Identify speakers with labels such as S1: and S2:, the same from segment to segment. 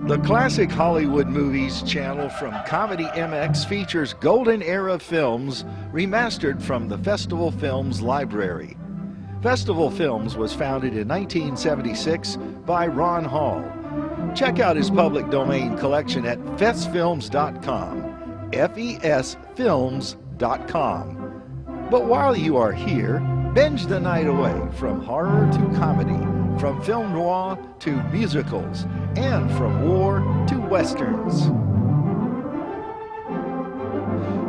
S1: The Classic Hollywood Movies channel from Comedy MX features golden era films remastered from the Festival Films library. Festival Films was founded in 1976 by Ron Hall. Check out his public domain collection at festfilms.com, fesfilms.com. But while you are here, binge the night away from horror to comedy, from film noir to musicals, and from war to westerns.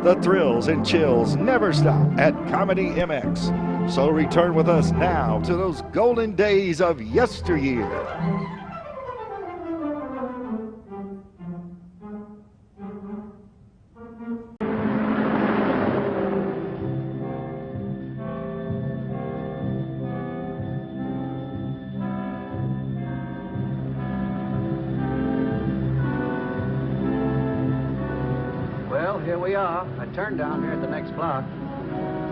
S1: The thrills and chills never stop at Comedy MX. So return with us now to those golden days of yesteryear.
S2: Well, here we are. I turned down here at the next block.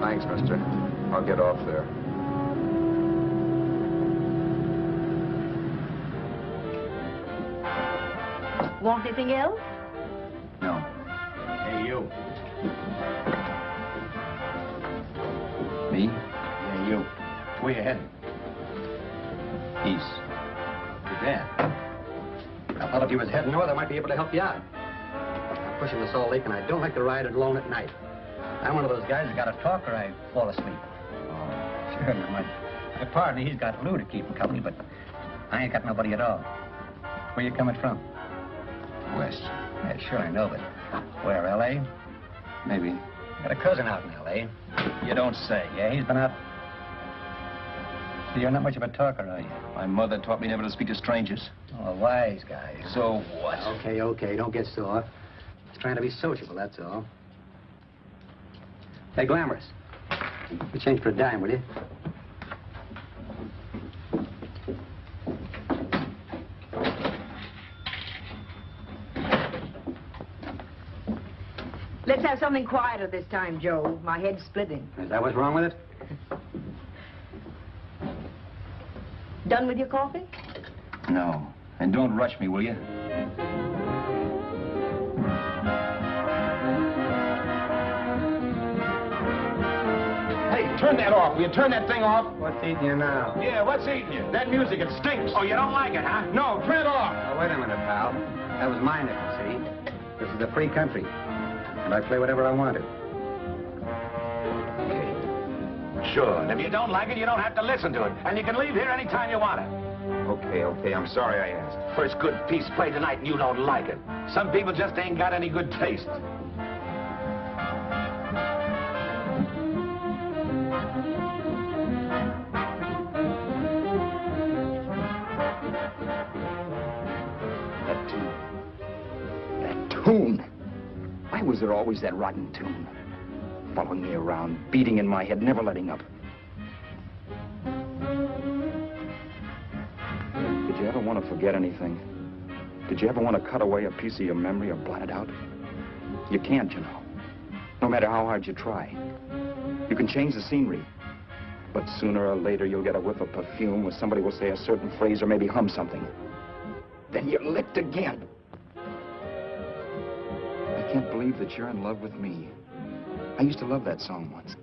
S3: Thanks, mister. I'll get off there.
S4: Want anything else?
S3: No.
S2: Hey, you.
S3: Me?
S2: Yeah, you. Where you heading?
S3: East.
S2: Too bad. I thought if you was heading north, I might be able to help you out. I'm pushing the Salt Lake, and I don't like to ride it alone at night. I'm one of those guys that got to talk or I fall asleep. Oh, sure. Now, my partner, he's got Lou to keep him company, but I ain't got nobody at all. Where you coming from?
S3: West.
S2: Yeah, sure, I know, but where, L.A.?
S3: Maybe.
S2: Got a cousin out in L.A. You don't say. Yeah, he's been out. So you're not much of a talker, are you?
S3: My mother taught me never to speak to strangers.
S2: Oh, a wise guy.
S3: So what?
S2: Okay, don't get sore. Just trying to be sociable, that's all. Hey, Glamorous. You change for a dime, will you?
S4: Let's have something quieter this time, Joe. My head's splitting.
S2: Is that what's wrong with it?
S4: Done with your coffee?
S3: No. And don't rush me, will you?
S5: Hey, turn that off. Will you turn that thing off?
S2: What's eating you now?
S5: Yeah, what's eating you? That music, it stinks. Oh, you don't like it, huh? No, turn it off.
S2: Oh, wait a minute, pal. That was my nickel, see? This is a free country. And I play whatever I want to.
S5: Sure, and if you don't like it, you don't have to listen to it. And you can leave here anytime you want it.
S3: Okay, I'm sorry I asked.
S5: First good piece played tonight and you don't like it. Some people just ain't got any good taste.
S3: That tune. Why was there always that rotten tune? Following me around, beating in my head, never letting up. Did you ever want to forget anything? Did you ever want to cut away a piece of your memory or blot it out? You can't, you know. No matter how hard you try. You can change the scenery. But sooner or later, you'll get a whiff of perfume or somebody will say a certain phrase or maybe hum something. Then you're licked again. I can't believe that you're in love with me. I used to love that song once.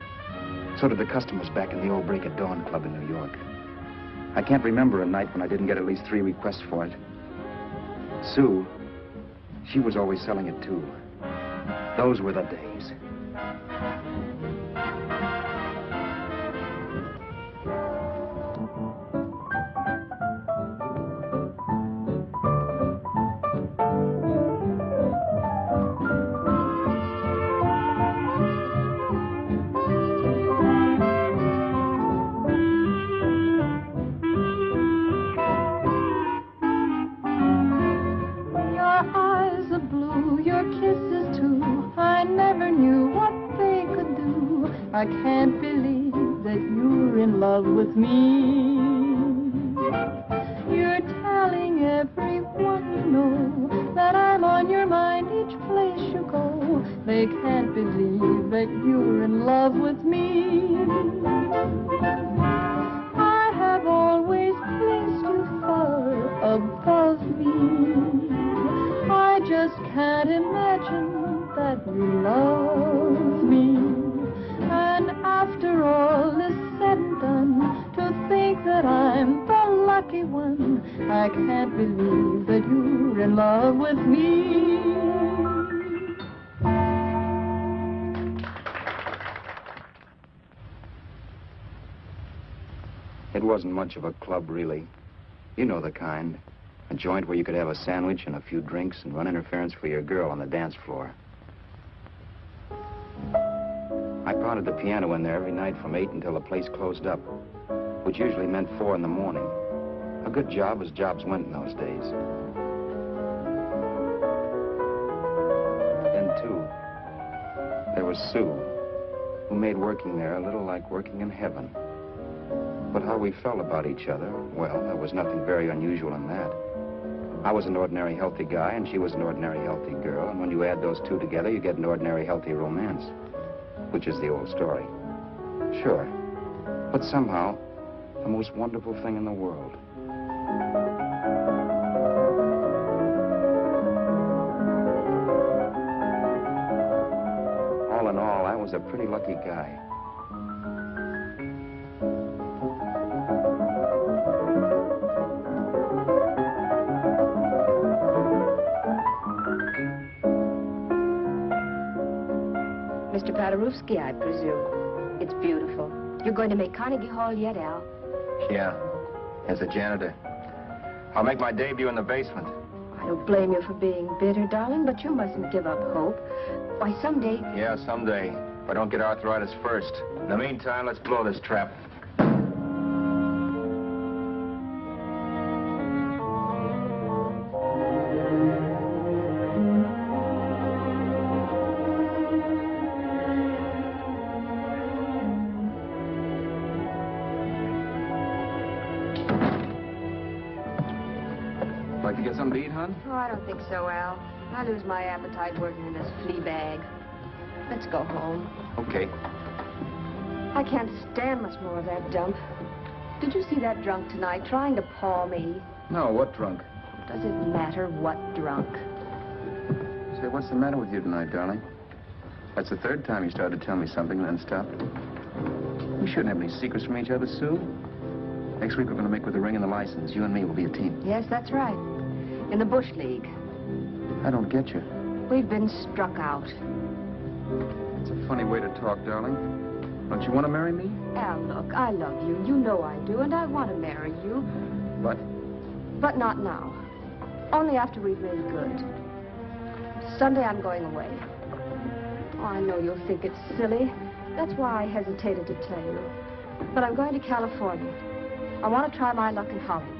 S3: So did the customers back in the old Break at Dawn Club in New York. I can't remember a night when I didn't get at least 3 requests for it. Sue, she was always selling it too. Those were the days.
S6: I can't believe that you're in love with me. You're telling everyone you know that I'm on your mind each place you go. They can't believe that you're in love with me. I have always placed you far above me. just can't imagine that you love me. And after all is said and done, to think that I'm the lucky one, I can't believe that you're in love with me.
S3: It wasn't much of a club, really. You know the kind. A joint where you could have a sandwich and a few drinks and run interference for your girl on the dance floor. I pounded the piano in there every night from 8 until the place closed up, which usually meant 4 in the morning. A good job as jobs went in those days. Then, too, there was Sue, who made working there a little like working in heaven. But how we felt about each other, well, there was nothing very unusual in that. I was an ordinary healthy guy, and she was an ordinary healthy girl, and when you add those two together, you get an ordinary healthy romance, which is the old story. Sure, but somehow, the most wonderful thing in the world. All in all, I was a pretty lucky guy.
S4: Mr. Paderewski, I presume. It's beautiful. You're going to make Carnegie Hall yet, Al?
S3: Yeah, as a janitor. I'll make my debut in the basement.
S4: I don't blame you for being bitter, darling, but you mustn't give up hope. Why, someday...
S3: Yeah, someday. If I don't get arthritis first. In the meantime, let's blow this trap. Like to get something to eat, hon?
S4: Oh, I don't think so, Al. I lose my appetite working in this flea bag. Let's go home.
S3: Okay.
S4: I can't stand much more of that dump. Did you see that drunk tonight trying to paw me?
S3: No, what drunk?
S4: Does it matter what drunk?
S3: Say, what's the matter with you tonight, darling? That's the third time you started to tell me something and then stopped. We shouldn't have any secrets from each other, Sue. Next week, we're going to make with the ring and the license. You and me will be a team.
S4: Yes, that's right. In the Bush League.
S3: I don't get you.
S4: We've been struck out.
S3: It's a funny way to talk, darling. Don't you want to marry me?
S4: Al, look, I love you. You know I do, and I want to marry you.
S3: But?
S4: But not now. Only after we've made good. Sunday, I'm going away. Oh, I know you'll think it's silly. That's why I hesitated to tell you. But I'm going to California. I want to try my luck in Hollywood.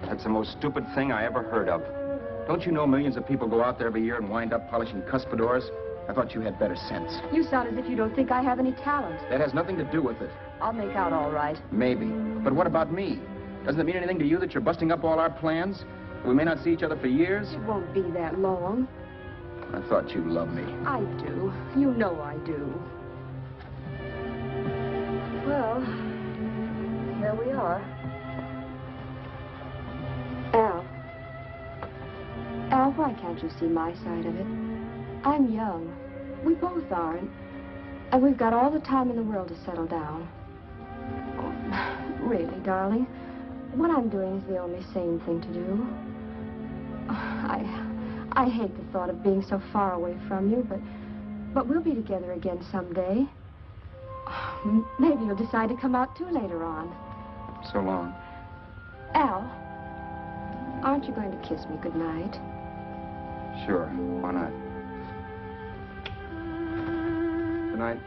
S3: That's the most stupid thing I ever heard of. Don't you know millions of people go out there every year and wind up polishing cuspidors? I thought you had better sense.
S4: You sound as if you don't think I have any talent.
S3: That has nothing to do with it.
S4: I'll make out all right.
S3: Maybe. But what about me? Doesn't it mean anything to you that you're busting up all our plans? We may not see each other for years?
S4: It won't be that long.
S3: I thought you loved me.
S4: I do. You know I do. Well, here we are. Al, why can't you see my side of it? I'm young. We both are, and we've got all the time in the world to settle down. Oh, really, darling, what I'm doing is the only sane thing to do. I hate the thought of being so far away from you, but we'll be together again someday. Maybe you'll decide to come out too later on.
S3: So long.
S4: Al, aren't you going to kiss me goodnight?
S3: Sure. Why not? Good night.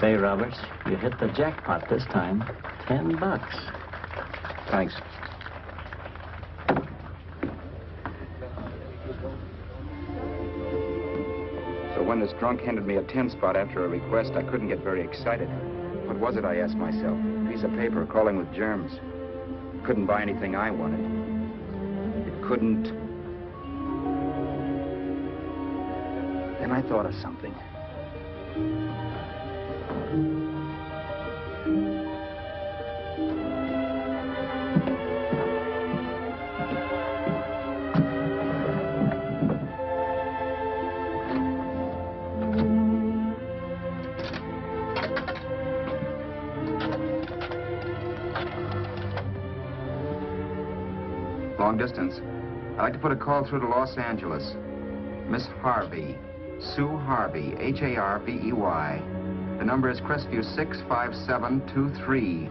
S7: Say, Roberts, you hit the jackpot this time. $10.
S3: Thanks. So when this drunk handed me a 10 spot after a request, I couldn't get very excited. What was it, I asked myself? A piece of paper crawling with germs. Couldn't buy anything I wanted. It couldn't... Then I thought of something. Long distance. I'd like to put a call through to Los Angeles. Miss Harvey. Sue Harvey, Harvey. The number is Crestview 65723.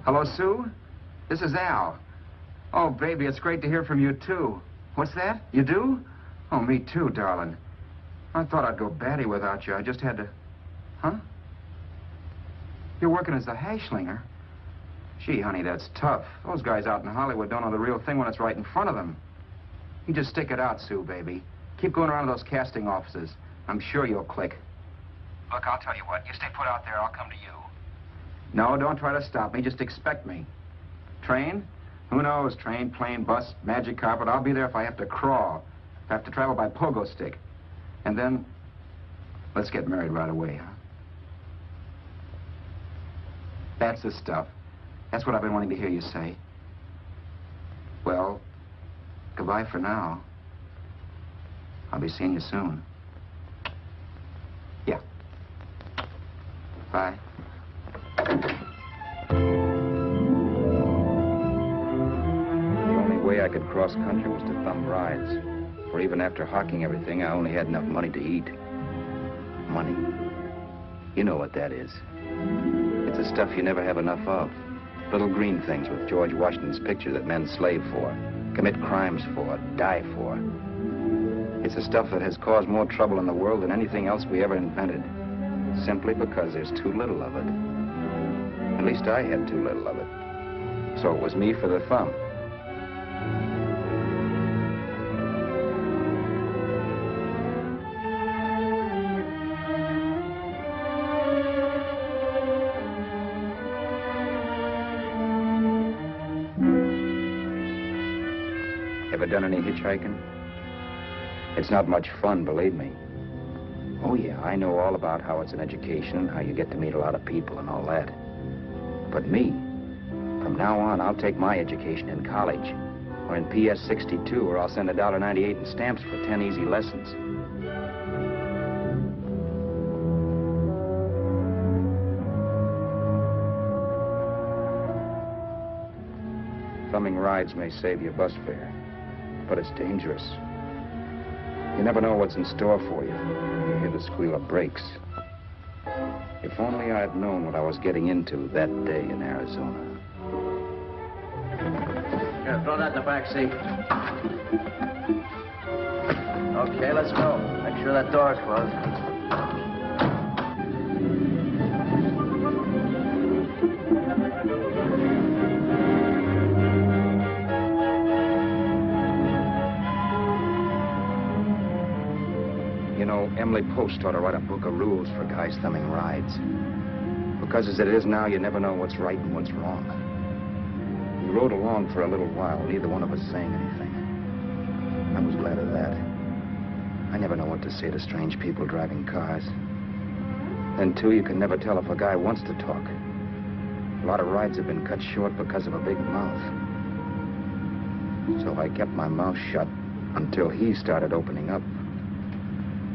S3: Hello, Sue? This is Al. Oh, baby, it's great to hear from you, too. What's that? You do? Oh, me too, darling. I thought I'd go batty without you. I just had to... Huh? You're working as a hashlinger? Gee, honey, that's tough. Those guys out in Hollywood don't know the real thing when it's right in front of them. You just stick it out, Sue, baby. Keep going around to those casting offices. I'm sure you'll click. Look, I'll tell you what. You stay put out there, I'll come to you. No, don't try to stop me. Just expect me. Train? Who knows? Train, plane, bus, magic carpet. I'll be there if I have to crawl. If I have to travel by pogo stick. And then, let's get married right away, huh? That's the stuff. That's what I've been wanting to hear you say. Well, goodbye for now. I'll be seeing you soon. Yeah. Bye. The only way I could cross country was to thumb rides. For even after hawking everything, I only had enough money to eat. Money. You know what that is. It's the stuff you never have enough of. Little green things with George Washington's picture that men slave for, commit crimes for, die for. It's the stuff that has caused more trouble in the world than anything else we ever invented. Simply because there's too little of it. At least I had too little of it. So it was me for the thumb. Ever done any hitchhiking? It's not much fun, believe me. Oh, yeah, I know all about how it's an education and how you get to meet a lot of people and all that. But me, from now on, I'll take my education in college or in PS 62, or I'll send $1.98 in stamps for 10 easy lessons. Thumbing rides may save you bus fare, but it's dangerous. You never know what's in store for you. You hear the squeal of brakes. If only I had known what I was getting into that day in Arizona.
S2: Here, throw that in the back seat. Okay, let's go. Make sure that door's closed.
S3: You know, Emily Post ought to write a book of rules for guys thumbing rides. Because as it is now, you never know what's right and what's wrong. We rode along for a little while, neither one of us saying anything. I was glad of that. I never know what to say to strange people driving cars. Then, too, you can never tell if a guy wants to talk. A lot of rides have been cut short because of a big mouth. So I kept my mouth shut until he started opening up.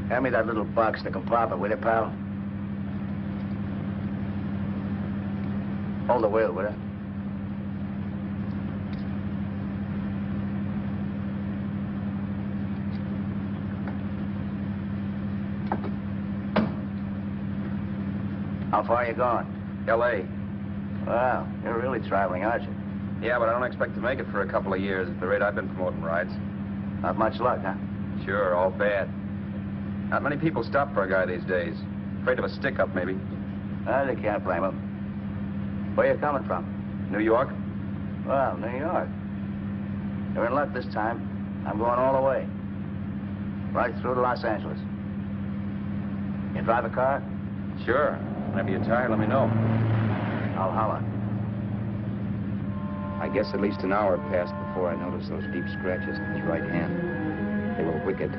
S2: Hand me that little box in the compartment, will you, pal? Hold the wheel, will you? How far are you going?
S8: L.A.
S2: Wow, you're really traveling, aren't you?
S8: Yeah, but I don't expect to make it for a couple of years at the rate I've been promoting rides.
S2: Not much luck, huh?
S8: Sure, all bad. Not many people stop for a guy these days. Afraid of a stick-up, maybe.
S2: Well, you can't blame them. Where you coming from?
S8: New York?
S2: Well, New York. You're in luck this time. I'm going all the way. Right through to Los Angeles. You drive a car?
S8: Sure. Whenever you're tired, let me know.
S2: I'll holler.
S3: I guess at least an hour passed before I noticed those deep scratches in his right hand. They were wicked.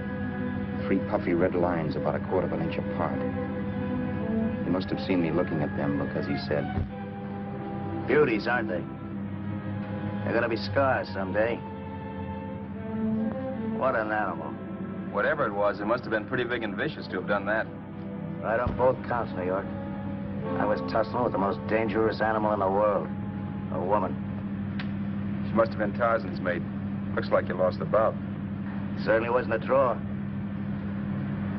S3: 3 puffy red lines about 1/4 of an inch apart. He must have seen me looking at them because he said,
S2: Beauties, aren't they? They're gonna be scars someday. What an animal.
S8: Whatever it was, it must have been pretty big and vicious to have done that.
S2: Right on both counts, New York. I was tussling with the most dangerous animal in the world. A woman.
S8: She must have been Tarzan's mate. Looks like you lost the bout.
S2: Certainly wasn't a draw.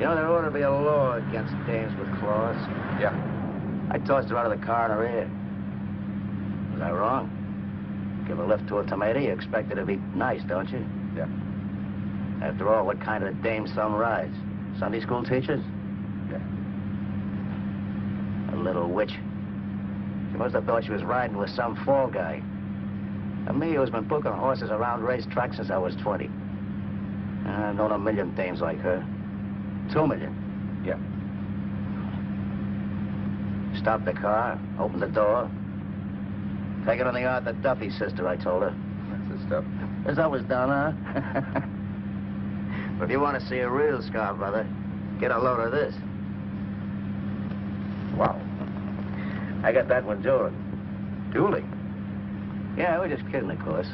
S2: You know, there ought to be a law against dames with claws.
S8: Yeah.
S2: I tossed her out of the car in her ear. Was I wrong? Give a lift to a tomato, you expect her to be nice, don't you?
S8: Yeah.
S2: After all, what kind of dame son rides? Sunday school teachers?
S8: Yeah.
S2: A little witch. She must have thought she was riding with some fall guy. And me, who's been booking horses around racetracks since I was 20. I've known a million dames like her. 2 million.
S8: Yeah.
S2: Stopped the car, opened the door. Take it on the yard, the Duffy sister, I told her.
S8: That's the stuff.
S2: As I was done, huh? But if you want to see a real scar, brother, get a load of this.
S8: Wow.
S2: I got that one dueling.
S8: Dueling?
S2: Yeah, we're just kidding, of course.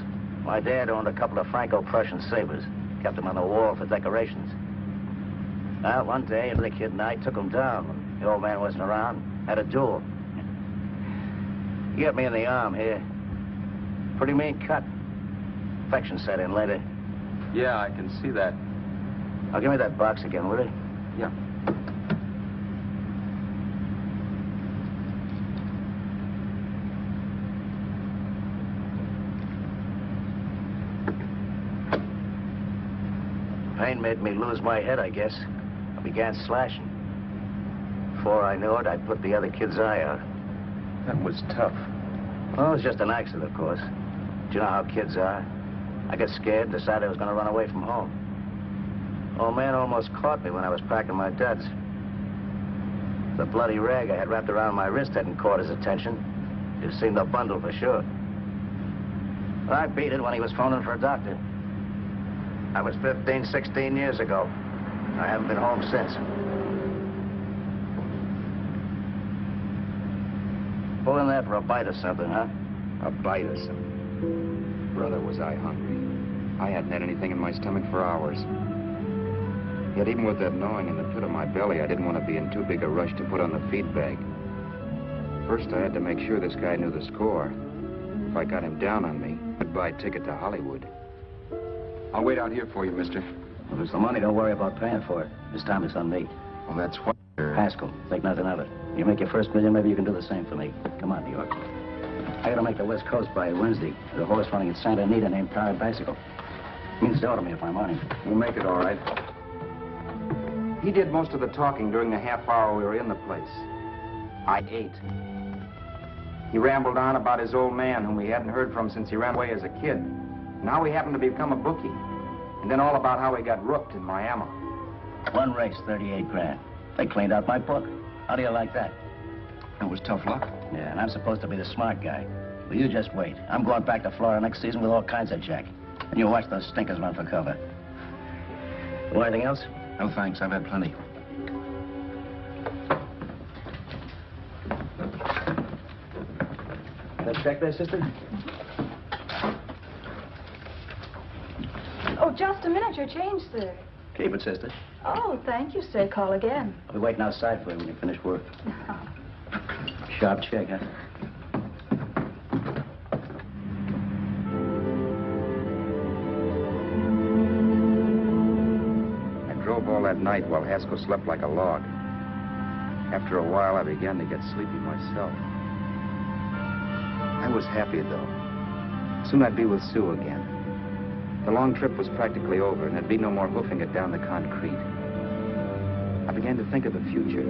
S2: My dad owned a couple of Franco-Prussian sabers. Kept them on the wall for decorations. Well, one day, the kid and I took them down when the old man wasn't around. Had a duel. He got me in the arm here. Pretty mean cut. Infection set in later.
S8: Yeah, I can see that.
S2: Now, give me that box again, will you?
S8: Yeah.
S2: Pain made me lose my head, I guess. I began slashing. Before I knew it, I put the other kid's eye out.
S8: That was tough.
S2: Well, it was just an accident, of course. But you know how kids are. I got scared, decided I was going to run away from home. Old man almost caught me when I was packing my duds. The bloody rag I had wrapped around my wrist hadn't caught his attention. You've seen the bundle for sure. But I beat it when he was phoning for a doctor. I was 15, 16 years ago. I haven't been home since. Pull in there for a bite or something, huh?
S3: a bite or something. Brother, was I hungry. I hadn't had anything in my stomach for hours. Yet even with that gnawing in the pit of my belly, I didn't want to be in too big a rush to put on the feed bag. First, I had to make sure this guy knew the score. If I got him down on me, I'd buy a ticket to Hollywood. I'll wait out here for you, mister.
S2: Well, there's the money. Don't worry about paying for it. This time it's on me.
S3: Well, that's what...
S2: Haskell, think nothing of it. You make your first million, maybe you can do the same for me. Come on, New York. I gotta make the West Coast by Wednesday. There's a horse running at Santa Anita named Powered Bicycle. Means dough to me if I'm on him.
S3: We'll make it all right. He did most of the talking during the half hour we were in the place. I ate. He rambled on about his old man, whom we hadn't heard from since he ran away as a kid. Now he happened to become a bookie. And then all about how he got rooked in Miami.
S2: One race, 38 grand. They cleaned out my book. How do you like that?
S3: It was tough luck.
S2: Yeah, and I'm supposed to be the smart guy. Well, you just wait. I'm going back to Florida next season with all kinds of jack. And you watch those stinkers run for cover. Want anything else?
S3: No, thanks. I've had plenty.
S2: That check there, sister?
S6: Oh, just a minute. Your change, sir.
S2: Keep it, sister.
S6: Oh, thank you, sir. Call again.
S2: I'll be waiting outside for you when you finish work. Sharp check, huh?
S3: up all that night while Haskell slept like a log. After a while, I began to get sleepy myself. I was happy, though. Soon I'd be with Sue again. The long trip was practically over, and there'd be no more hoofing it down the concrete. I began to think of the future,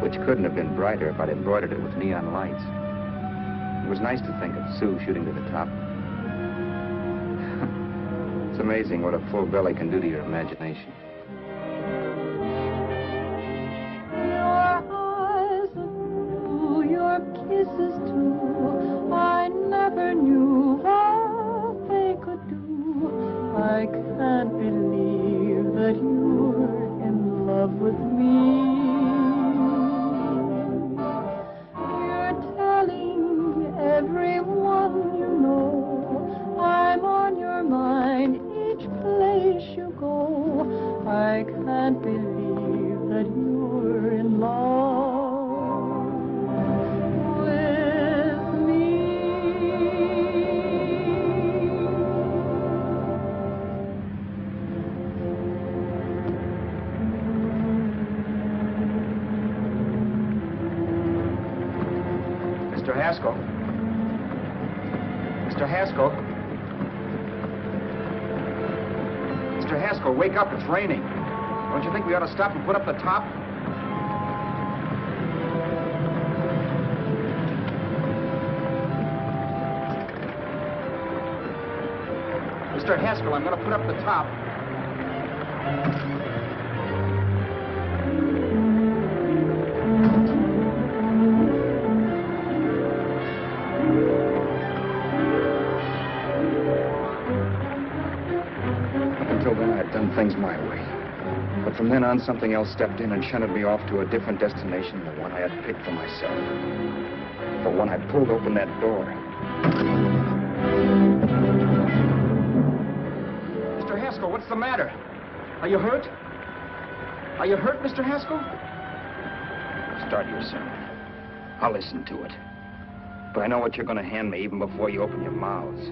S3: which couldn't have been brighter if I'd embroidered it with neon lights. It was nice to think of Sue shooting to the top. It's amazing what a full belly can do to your imagination.
S6: Your eyes are blue, your kisses too. I never knew what they could do. I can't believe that you're in love with me. You're telling everyone you know I'm on your mind each place you go. I can't believe that you're in love with me.
S3: Mr. Haskell? Mr. Haskell? Mr. Haskell, wake up. It's raining. Don't you think we ought to stop and put up the top? Mr. Haskell, I'm going to put up the top. Until then, I had done things my way. But from then on, something else stepped in and shunted me off to a different destination than the one I had picked for myself. But when I pulled open that door... Mr. Haskell, what's the matter? Are you hurt? Are you hurt, Mr. Haskell? Start your sermon. I'll listen to it. But I know what you're going to hand me even before you open your mouths.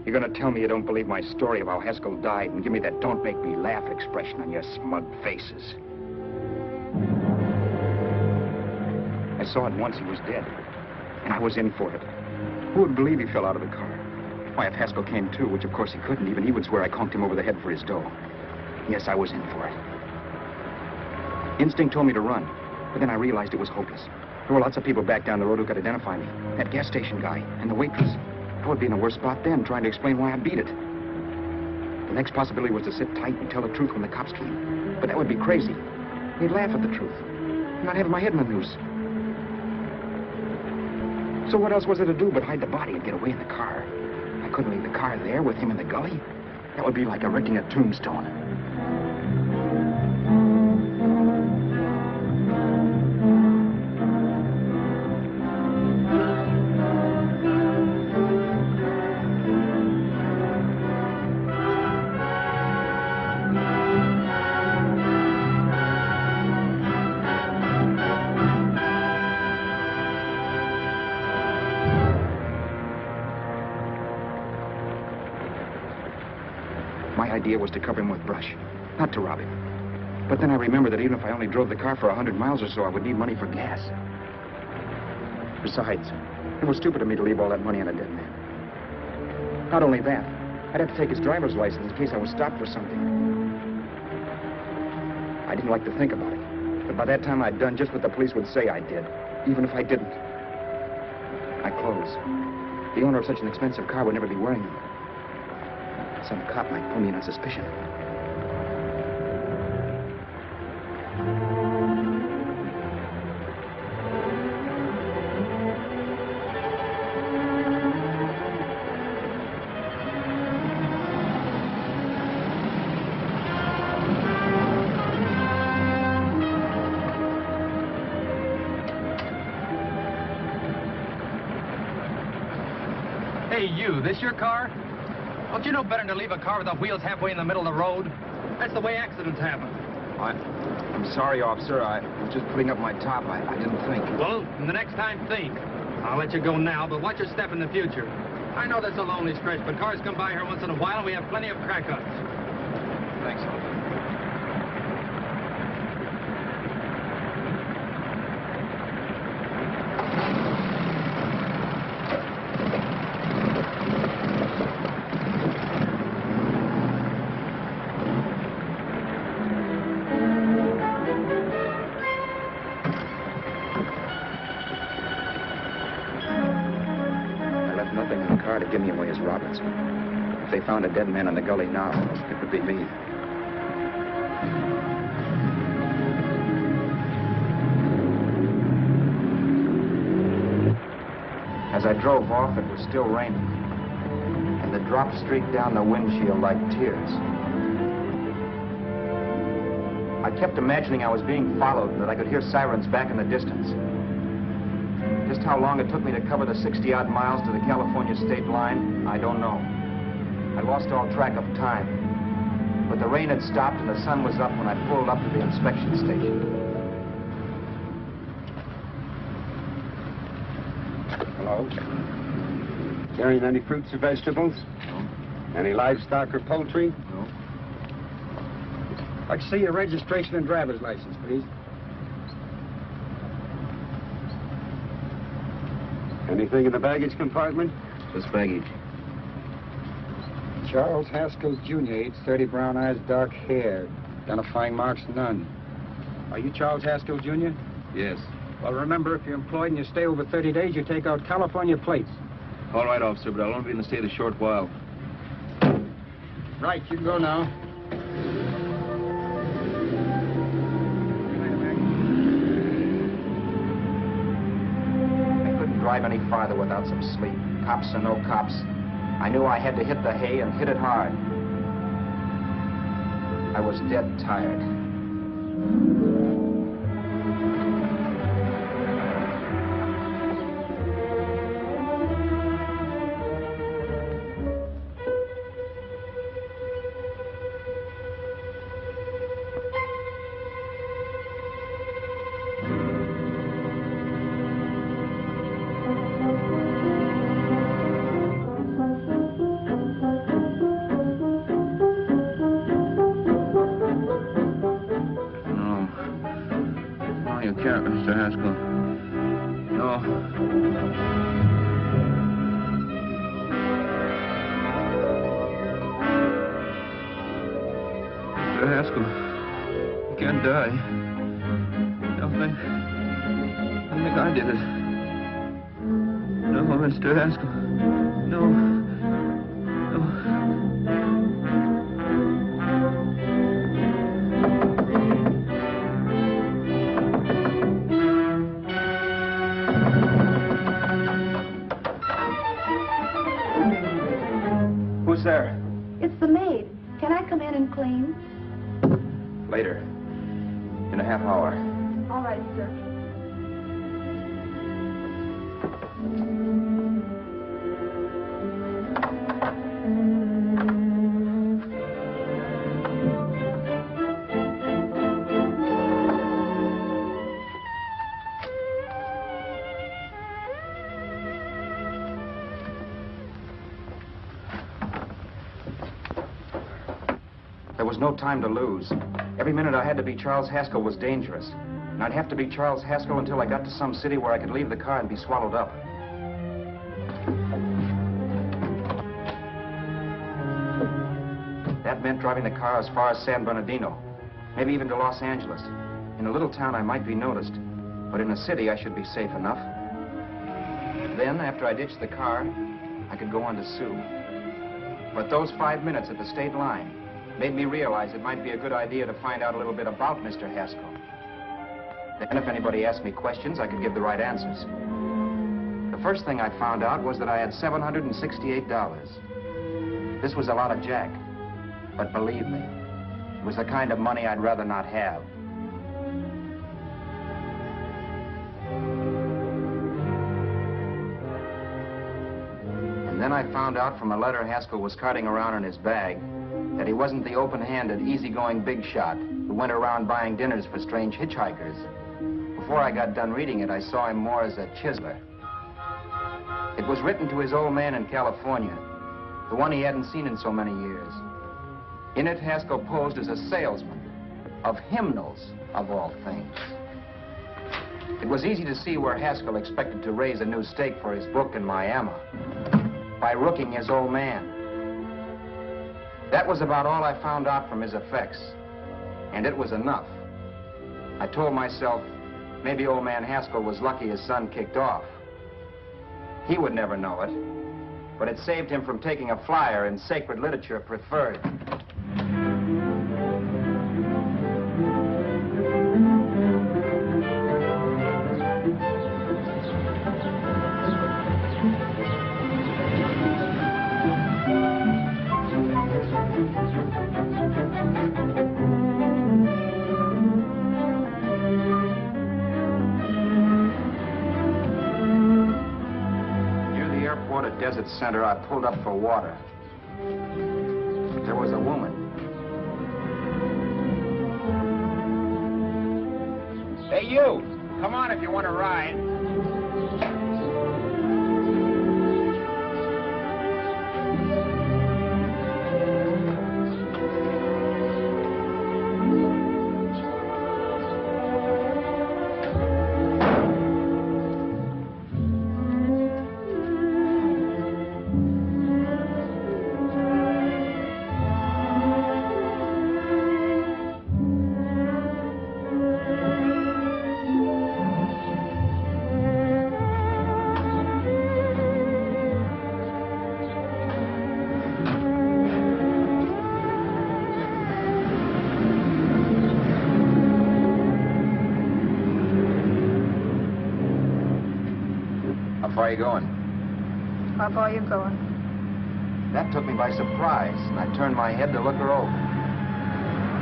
S3: You're going to tell me you don't believe my story of how Haskell died and give me that don't make me laugh expression on your smug faces. I saw at once he was dead, and I was in for it. Who would believe he fell out of the car? Why, if Haskell came too, which of course he couldn't, even he would swear I conked him over the head for his dough. Yes, I was in for it. Instinct told me to run, but then I realized it was hopeless. There were lots of people back down the road who could identify me. That gas station guy and the waitress. I would be in a worse spot then, trying to explain why I beat it. The next possibility was to sit tight and tell the truth when the cops came. But that would be crazy. They'd laugh at the truth. I'm not having my head in the noose. So what else was there to do but hide the body and get away in the car? I couldn't leave the car there with him in the gully. That would be like erecting a tombstone. My idea was to cover him with brush, not to rob him. But then I remembered that even if I only drove the car for 100 miles or so, I would need money for gas. Besides, it was stupid of me to leave all that money on a dead man. Not only that, I'd have to take his driver's license in case I was stopped for something. I didn't like to think about it, but by that time I'd done just what the police would say I did, even if I didn't. My clothes. The owner of such an expensive car would never be wearing them. Some cop might pull me in on suspicion.
S2: Hey, you, this your car? Don't you know better than to leave a car with the wheels halfway in the middle of the road? That's the way accidents happen.
S3: I'm sorry, officer. I was just putting up my top. I didn't think.
S2: Well, the next time, think. I'll let you go now, but watch your step in the future. I know that's a lonely stretch, but cars come by here once in a while, and we have plenty of crack-ups.
S3: Thanks, officer. would give me away as Roberts. If they found a dead man in the gully now, it would be me. As I drove off, it was still raining, and the drops streaked down the windshield like tears. I kept imagining I was being followed and that I could hear sirens back in the distance. Just how long it took me to cover the 60-odd miles to the California state line, I don't know. I lost all track of time. But the rain had stopped and the sun was up when I pulled up to the inspection station.
S9: Hello? Carrying any fruits or vegetables?
S3: No.
S9: Any livestock or poultry?
S3: No.
S9: I'd see your registration and driver's license, please. Anything in the baggage compartment?
S3: Just baggage.
S9: Charles Haskell, Jr., age 30, brown eyes, dark hair. Identifying marks, none. Are you Charles Haskell, Jr.?
S3: Yes.
S9: Well, remember, if you're employed and you stay over 30 days, you take out California plates.
S3: All right, officer, but I'll only be in the state a short while.
S9: Right, you can go now.
S3: I couldn't drive any farther without some sleep. Cops or no cops, I knew I had to hit the hay and hit it hard. I was dead tired. Mr. Haskell. No. Mr. Haskell, you can't die. I think I did it. No, Mr. Haskell. No. No. Who's there?
S6: It's the maid. Can I come in and clean?
S3: Later. In a half hour.
S6: All right, sir.
S3: There was no time to lose. Every minute I had to be Charles Haskell was dangerous. And I'd have to be Charles Haskell until I got to some city where I could leave the car and be swallowed up. That meant driving the car as far as San Bernardino, maybe even to Los Angeles. In a little town, I might be noticed, but in a city, I should be safe enough. Then, after I ditched the car, I could go on to Sue. But those 5 minutes at the state line made me realize it might be a good idea to find out a little bit about Mr. Haskell. Then if anybody asked me questions, I could give the right answers. The first thing I found out was that I had $768. This was a lot of jack, but believe me, it was the kind of money I'd rather not have. And then I found out from a letter Haskell was carting around in his bag that he wasn't the open-handed, easygoing big shot who went around buying dinners for strange hitchhikers. Before I got done reading it, I saw him more as a chiseler. It was written to his old man in California, the one he hadn't seen in so many years. In it, Haskell posed as a salesman of hymnals, of all things. It was easy to see where Haskell expected to raise a new stake for his book in Miami by rooking his old man. That was about all I found out from his effects, and it was enough. I told myself, maybe old man Haskell was lucky his son kicked off. He would never know it,
S9: but it saved him from taking a flyer in sacred literature preferred. Desert Center, I pulled up for water. There was a woman. Hey, you! Come on if you want to ride. How far are you going?
S6: How far are you going?
S9: That took me by surprise, and I turned my head to look her over.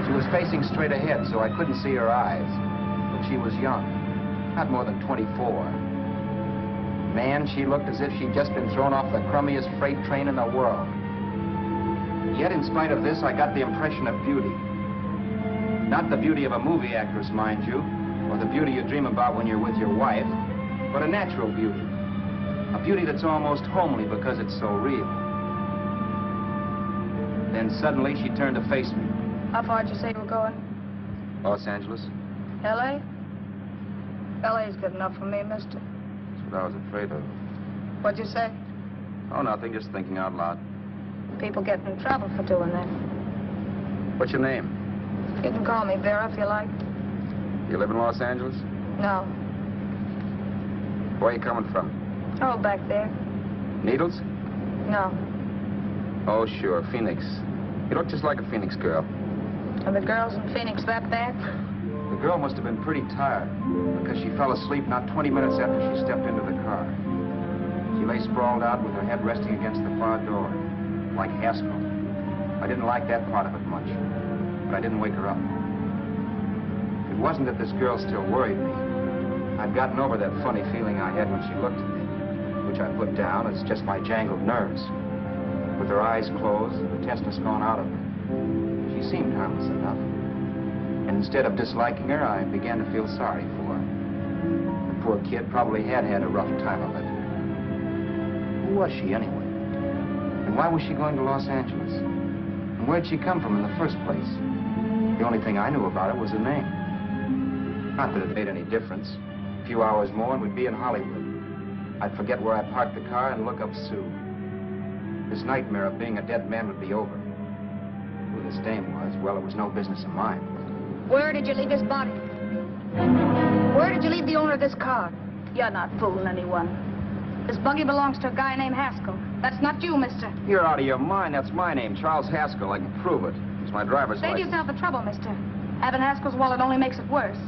S9: She was facing straight ahead, so I couldn't see her eyes. But she was young, not more than 24. Man, she looked as if she'd just been thrown off the crummiest freight train in the world. Yet, in spite of this, I got the impression of beauty. Not the beauty of a movie actress, mind you, or the beauty you dream about when you're with your wife, but a natural beauty. A beauty that's almost homely because it's so real. Then suddenly she turned to face me.
S6: How far did you say you were going?
S8: Los Angeles?
S6: L.A.? L.A.'s good enough for me, mister.
S8: That's what I was afraid of.
S6: What'd you say?
S8: Oh, nothing, just thinking out loud.
S6: People get in trouble for doing that.
S8: What's your name?
S6: You can call me Vera if you like.
S8: You live in Los Angeles?
S6: No.
S8: Where are you coming from?
S6: Oh, back there.
S8: Needles?
S6: No.
S8: Oh, sure, Phoenix. You look just like a Phoenix girl.
S6: Are the girls in Phoenix that bad?
S9: The girl must have been pretty tired, because she fell asleep not 20 minutes after she stepped into the car. She lay sprawled out with her head resting against the far door, like Haskell. I didn't like that part of it much, but I didn't wake her up. It wasn't that this girl still worried me. I'd gotten over that funny feeling I had when she looked at me, which I put down as just my jangled nerves. With her eyes closed and the testness gone out of her, she seemed harmless enough. And instead of disliking her, I began to feel sorry for her. The poor kid probably had had a rough time of it. Who was she, anyway? And why was she going to Los Angeles? And where'd she come from in the first place? The only thing I knew about her was her name. Not that it made any difference. A few hours more and we'd be in Hollywood. I'd forget where I parked the car and look up Sue. This nightmare of being a dead man would be over. Who this dame was, well, it was no business of mine.
S6: Where did you leave his body? Where did you leave the owner of this car? You're not fooling anyone. This buggy belongs to a guy named Haskell. That's not you, mister.
S8: You're out of your mind. That's my name, Charles Haskell. I can prove it. It's my driver's
S6: Save
S8: license.
S6: yourself the trouble, mister. Having Haskell's wallet only makes it worse.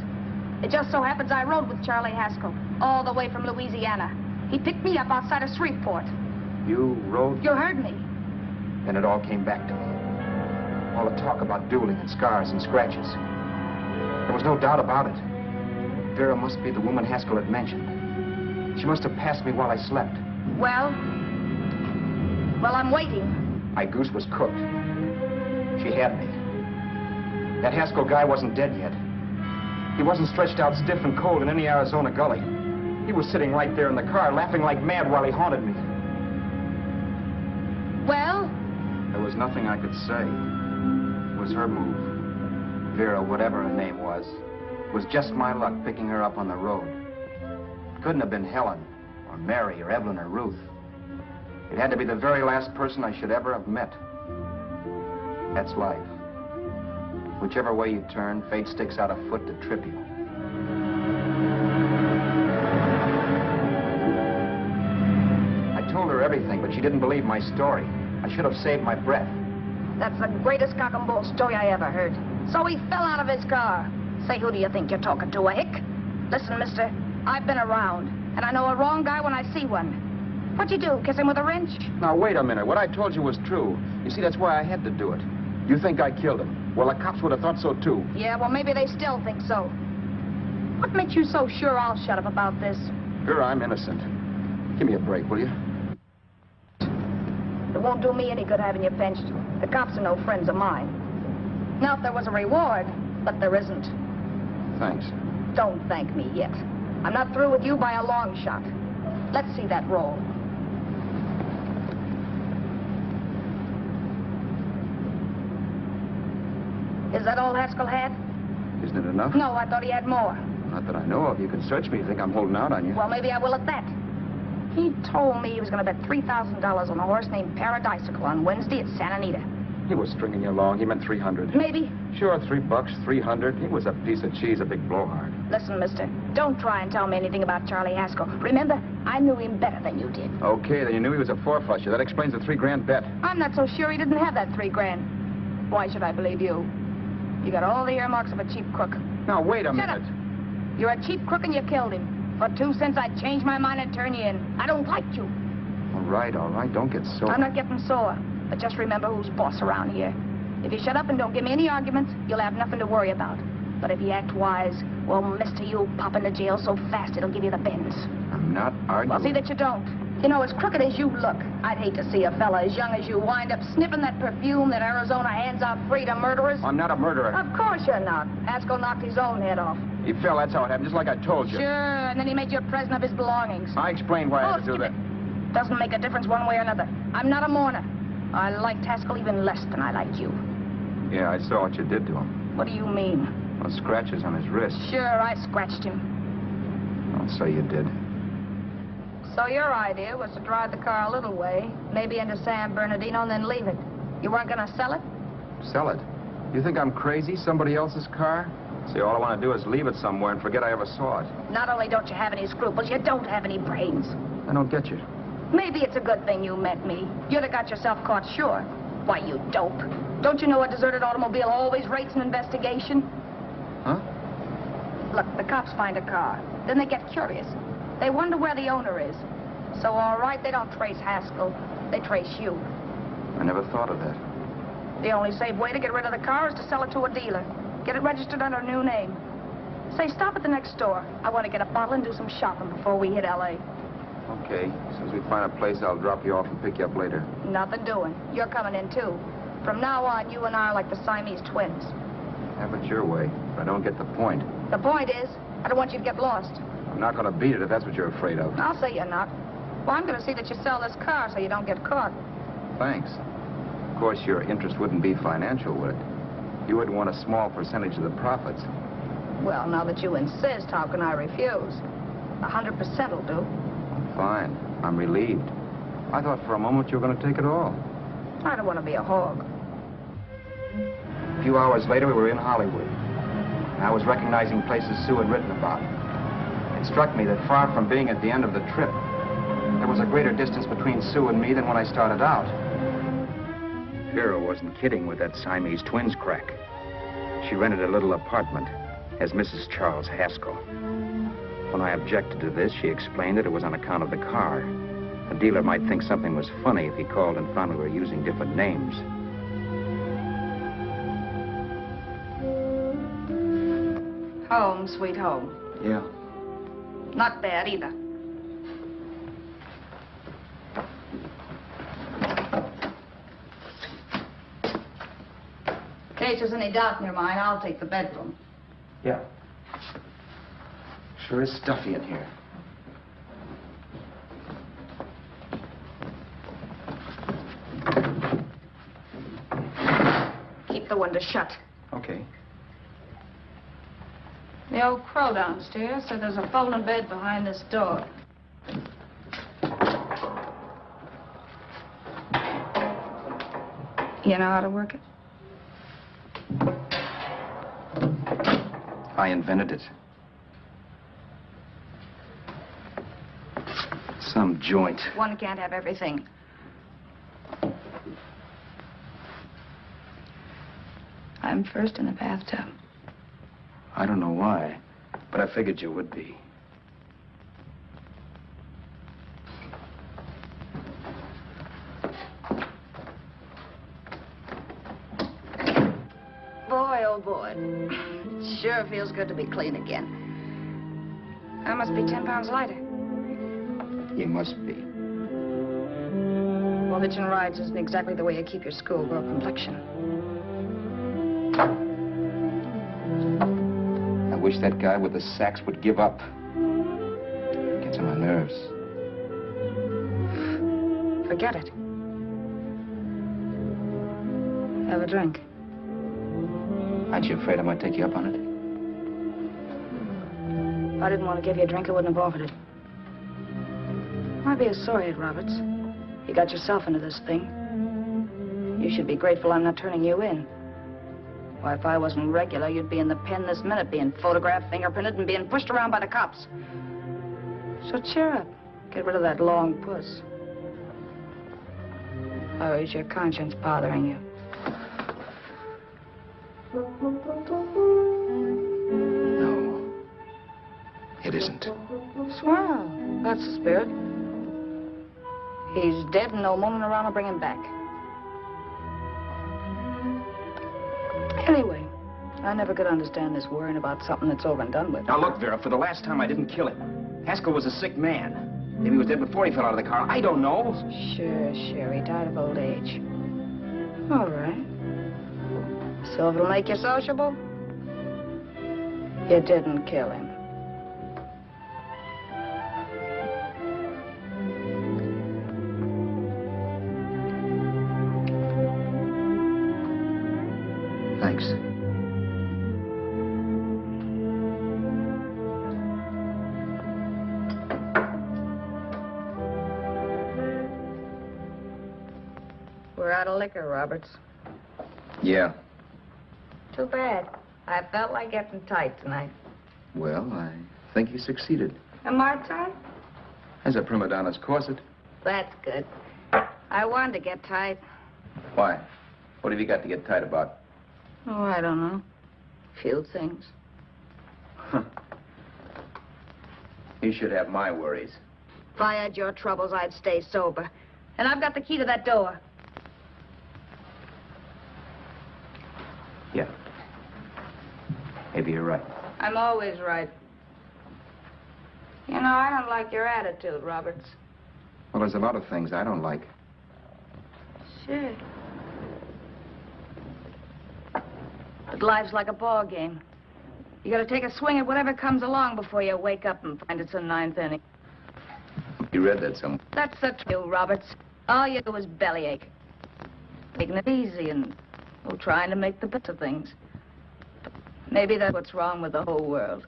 S6: It just so happens I rode with Charlie Haskell, all the way from Louisiana. He picked me up outside of Shreveport.
S9: You rode?
S6: You heard me.
S9: Then it all came back to me. All the talk about dueling and scars and scratches. There was no doubt about it. Vera must be the woman Haskell had mentioned. She must have passed me while I slept.
S6: Well, I'm waiting.
S9: My goose was cooked. She had me. That Haskell guy wasn't dead yet. He wasn't stretched out stiff and cold in any Arizona gully. He was sitting right there in the car, laughing like mad while he haunted me.
S6: Well?
S9: There was nothing I could say. It was her move. Vera, whatever her name was, it was just my luck picking her up on the road. It couldn't have been Helen, or Mary, or Evelyn, or Ruth. It had to be the very last person I should ever have met. That's life. Whichever way you turn, fate sticks out a foot to trip you. I told her everything everything, but she didn't believe my story. I should have saved my breath.
S10: That's the greatest cock and bull story I ever heard. So he fell out of his car. Say, who do you think you're talking to, a hick? Listen, mister, I've been around, and I know a wrong guy when I see one. What'd you do, kiss him with a wrench?
S9: Now, wait a minute. What I told you was true. You see, that's why I had to do it. You think I killed him? Well, the cops would have thought so, too.
S10: Yeah, well, maybe they still think so. What makes you so sure I'll shut up about this?
S9: Sure, I'm innocent. Give me a break, will you?
S10: It won't do me any good having you pinched. The cops are no friends of mine. Now, if there was a reward, but there isn't.
S9: Thanks.
S10: Don't thank me yet. I'm not through with you by a long shot. Let's see that roll. Is that all Haskell had?
S9: Isn't it enough?
S10: No, I thought he had more.
S9: Not that I know of. You can search me. You think I'm holding out on you?
S10: Well, maybe I will at that. He told me he was going to bet $3,000 on a horse named Paradisical on Wednesday at Santa Anita.
S9: He was stringing you along. He meant 300.
S10: Maybe.
S9: Sure, $3, 300. He was a piece of cheese, a big blowhard.
S10: Listen, mister, don't try and tell me anything about Charlie Haskell. Remember, I knew him better than you did.
S9: Okay, then you knew he was a four-flusher. That explains the $3,000 bet.
S10: I'm not so sure he didn't have that $3,000. Why should I believe you? You got all the earmarks of a cheap crook.
S9: Now, wait a
S10: Shut
S9: minute.
S10: up. You're a cheap crook and you killed him. For 2 cents, I'd change my mind and turn you in. I don't like you.
S9: All right. Don't get sore.
S10: I'm not getting sore. But just remember who's boss around here. If you shut up and don't give me any arguments, you'll have nothing to worry about. But if you act wise, well, mister, you'll pop into jail so fast it'll give you the bends.
S9: I'm not arguing.
S10: Well, see that you don't. You know, as crooked as you look, I'd hate to see a fella as young as you wind up sniffing that perfume that Arizona hands out free to murderers.
S9: I'm not a murderer.
S10: Of course you're not. Haskell knocked his own head off.
S9: He fell. That's how it happened, just like I told you.
S10: Sure, and then he made you a present of his belongings.
S9: I explained why I had to do that.
S10: Doesn't make a difference one way or another. I'm not a mourner. I liked Haskell even less than I liked you.
S9: Yeah, I saw what you did to him.
S10: What do you mean?
S9: Well, scratches on his wrist.
S10: Sure, I scratched him.
S9: I'll say you did.
S10: So your idea was to drive the car a little way, maybe into San Bernardino, and then leave it. You weren't going to sell it?
S9: Sell it? You think I'm crazy? Somebody else's car? See, all I want to do is leave it somewhere and forget I ever saw it.
S10: Not only don't you have any scruples, you don't have any brains.
S9: I don't get you.
S10: Maybe it's a good thing you met me. You'd have got yourself caught, sure. Why, you dope. Don't you know a deserted automobile always rates an investigation?
S9: Huh?
S10: Look, the cops find a car. Then they get curious. They wonder where the owner is. So, all right, they don't trace Haskell. They trace you.
S9: I never thought of that.
S10: The only safe way to get rid of the car is to sell it to a dealer. Get it registered under a new name. Say, stop at the next store. I want to get a bottle and do some shopping before we hit L.A.
S9: Okay. As soon as we find a place, I'll drop you off and pick you up later.
S10: Nothing doing. You're coming in, too. From now on, you and I are like the Siamese twins.
S9: Have it your way, but I don't get the point.
S10: The point is, I don't want you to get lost.
S9: I'm not going to beat it if that's what you're afraid of.
S10: I'll say you're not. Well, I'm going to see that you sell this car so you don't get caught.
S9: Thanks. Of course, your interest wouldn't be financial, would it? You would want a small percentage of the profits.
S10: Well, now that you insist, how can I refuse? 100% will do.
S9: Fine. I'm relieved. I thought for a moment you were going to take it all.
S10: I don't want to be a hog.
S9: A few hours later, we were in Hollywood. And I was recognizing places Sue had written about. It struck me that far from being at the end of the trip, there was a greater distance between Sue and me than when I started out. Vera wasn't kidding with that Siamese twins crack. She rented a little apartment as Mrs. Charles Haskell. When I objected to this, she explained that it was on account of the car. A dealer might think something was funny if he called and found we were using different names.
S10: Home, sweet home.
S9: Yeah.
S10: Not bad, either. In case there's any doubt in your mind, I'll take the bedroom.
S9: Yeah. Sure is stuffy in here.
S10: Keep the window shut.
S9: Okay.
S10: The old crow downstairs said there's a folding bed behind this door. You know how to work it?
S9: I invented it.
S3: Some joint.
S10: One can't have everything. I'm first in the bathtub.
S3: I don't know why, but I figured you would be.
S10: Boy, oh boy. It sure feels good to be clean again. I must be 10 pounds lighter.
S3: You must be.
S10: Well, hitching rides isn't exactly the way you keep your schoolgirl complexion.
S3: I wish that guy with the sax would give up. Gets on my nerves.
S10: Forget it. Have a drink.
S3: Aren't you afraid I might take you up on it?
S10: If I didn't want to give you a drink, I wouldn't have offered it. Might be a sorehead, Roberts. You got yourself into this thing. You should be grateful I'm not turning you in. Why, if I wasn't regular, you'd be in the pen this minute, being photographed, fingerprinted, and being pushed around by the cops. So cheer up. Get rid of that long puss. Or is your conscience bothering you?
S3: No, it isn't.
S10: Swell. That's the spirit. He's dead and no woman around to bring him back. Anyway, I never could understand this worrying about something that's over and done with.
S9: Now, look, Vera, for the last time, I didn't kill him. Haskell was a sick man. Maybe he was dead before he fell out of the car. I don't know.
S10: Sure. He died of old age. All right. So if it'll make you sociable, you didn't kill him.
S3: Thanks.
S10: We're out of liquor, Roberts.
S3: Yeah.
S10: Too bad. I felt like getting tight tonight.
S3: Well, I think you succeeded.
S10: And my time?
S3: As a prima donna's corset.
S10: That's good. I wanted to get tight.
S3: Why? What have you got to get tight about?
S10: Oh, I don't know. Few things.
S3: You should have my worries.
S10: If I had your troubles, I'd stay sober. And I've got the key to that door.
S3: Yeah. Maybe you're right.
S10: I'm always right. You know, I don't like your attitude, Roberts.
S3: Well, there's a lot of things I don't like.
S10: Sure. But life's like a ball game. You gotta take a swing at whatever comes along before you wake up and find it's a ninth inning.
S3: You read that somewhere.
S10: That's the truth, Roberts. All you do is bellyache. Taking it easy and trying to make the best of things. Maybe that's what's wrong with the whole world.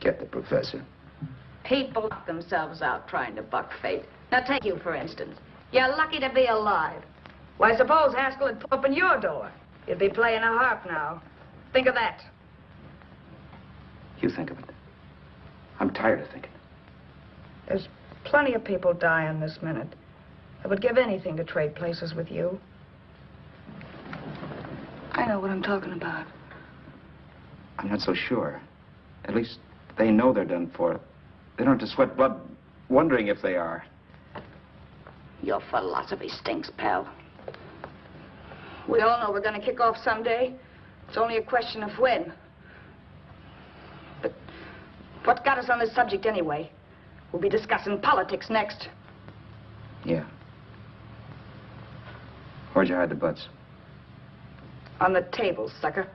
S3: Get the professor.
S10: People knock themselves out trying to buck fate. Now, take you, for instance. You're lucky to be alive. Why, suppose Haskell had opened your door. You'd be playing a harp now. Think of that.
S3: You think of it. I'm tired of thinking.
S10: There's plenty of people dying this minute. I would give anything to trade places with you. I know what I'm talking about.
S3: I'm not so sure. At least they know they're done for. They don't have to sweat blood wondering if they are.
S10: Your philosophy stinks, pal. We all know we're going to kick off someday. It's only a question of when. But what got us on this subject anyway? We'll be discussing politics next.
S3: Yeah. Where'd you hide the butts?
S10: On the table, sucker.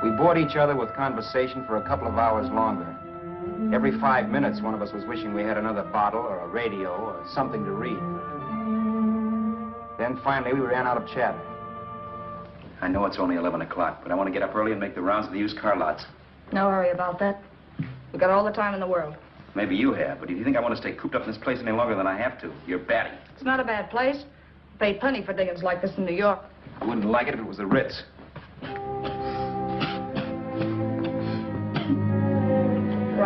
S9: We bored each other with conversation for a couple of hours longer. Every 5 minutes, one of us was wishing we had another bottle or a radio or something to read. Then finally, we ran out of chatter.
S3: I know it's only 11 o'clock, but I want to get up early and make the rounds of the used car lots.
S10: No hurry about that. We've got all the time in the world.
S3: Maybe you have, but if you think I want to stay cooped up in this place any longer than I have to, you're batty.
S10: It's not a bad place. Paid plenty for diggings like this in New York.
S3: I wouldn't like it if it was the Ritz.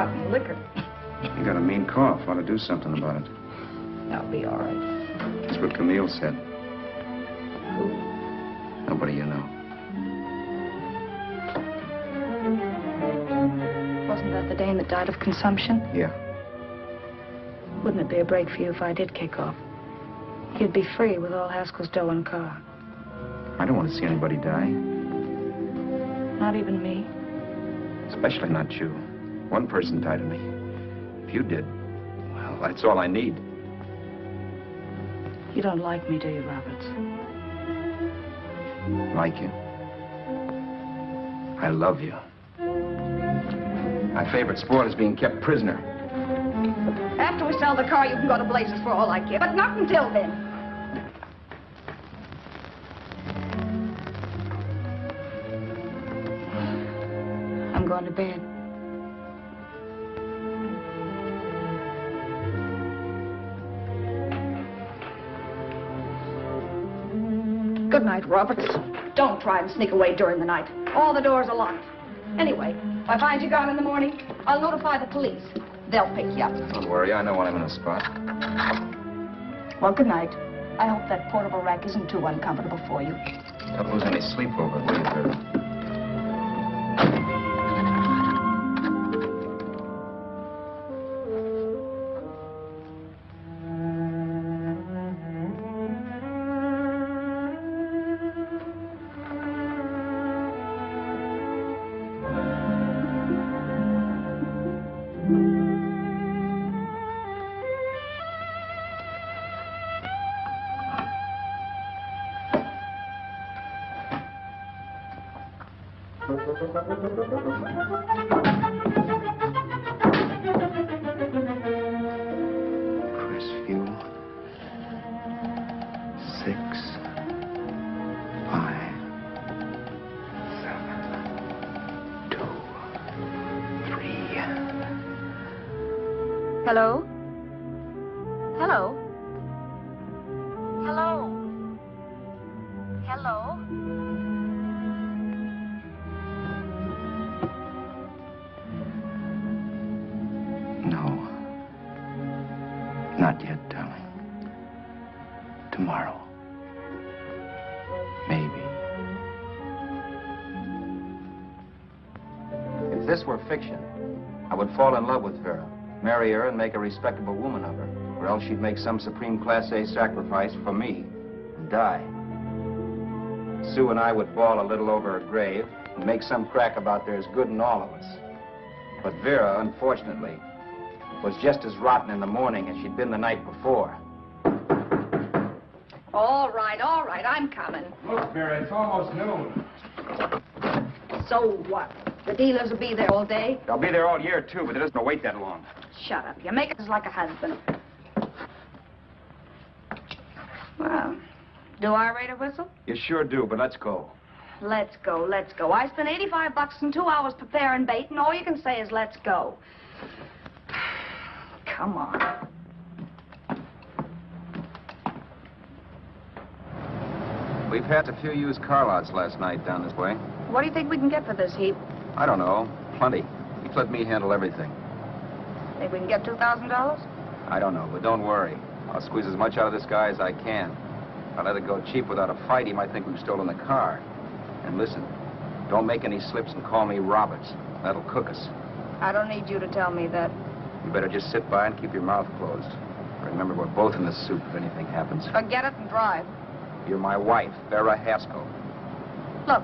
S10: rotten liquor.
S9: You got a mean cough. Ought to do something about it.
S10: I'll be all right.
S9: That's what Camille said. Nobody you know.
S10: Wasn't that the dame that died of consumption?
S9: Yeah.
S10: Wouldn't it be a break for you if I did kick off? You'd be free with all Haskell's dough and car.
S9: I don't want to see anybody die.
S10: Not even me.
S9: Especially not you. One person died of me. If you did, well, that's all I need.
S10: You don't like me, do you, Roberts?
S9: Like you? I love you. My favorite sport is being kept prisoner.
S10: After we sell the car, you can go to blazes for all I care, but not until then. I'm going to bed. Good night, Roberts. Don't try and sneak away during the night. All the doors are locked. Anyway, if I find you gone in the morning, I'll notify the police. They'll pick you up.
S9: Don't worry, I know when I'm in a spot.
S10: Well, good night. I hope that portable rack isn't too uncomfortable for you.
S9: Don't lose any sleep over it, will you, Vera? Crestview. 6, 5, 7, 2, 3.
S10: Hello? Hello? Hello? Hello?
S9: No. Not yet, darling. Tomorrow. Maybe.
S8: If this were fiction, I would fall in love with Vera, marry her, and make a respectable woman of her. Or else she'd make some supreme Class A sacrifice for me and die. Sue and I would bawl a little over her grave and make some crack about there's good in all of us. But Vera, unfortunately, was just as rotten in the morning as she'd been the night before.
S10: All right, I'm coming.
S9: Look, Vera, it's almost noon.
S10: So what? The dealers will be there all day?
S9: They'll be there all year, too, but it doesn't wait that long.
S10: Shut up. You make it like a husband. Well, do I rate a whistle?
S9: You sure do, but let's go.
S10: Let's go, let's go. I spent $85 in 2 hours preparing bait, and all you can say is let's go. Come on.
S8: We passed a few used car lots last night down this way.
S10: What do you think we can get for this heap?
S8: I don't know. Plenty. Just let me handle everything.
S10: Think we can get $2,000?
S8: I don't know, but don't worry. I'll squeeze as much out of this guy as I can. If I let it go cheap without a fight, he might think we've stolen the car. And listen, don't make any slips and call me Roberts. That'll cook us.
S10: I don't need you to tell me that.
S8: You better just sit by and keep your mouth closed. Remember, we're both in the soup if anything happens.
S10: Forget it and drive.
S8: You're my wife, Vera Haskell.
S10: Look,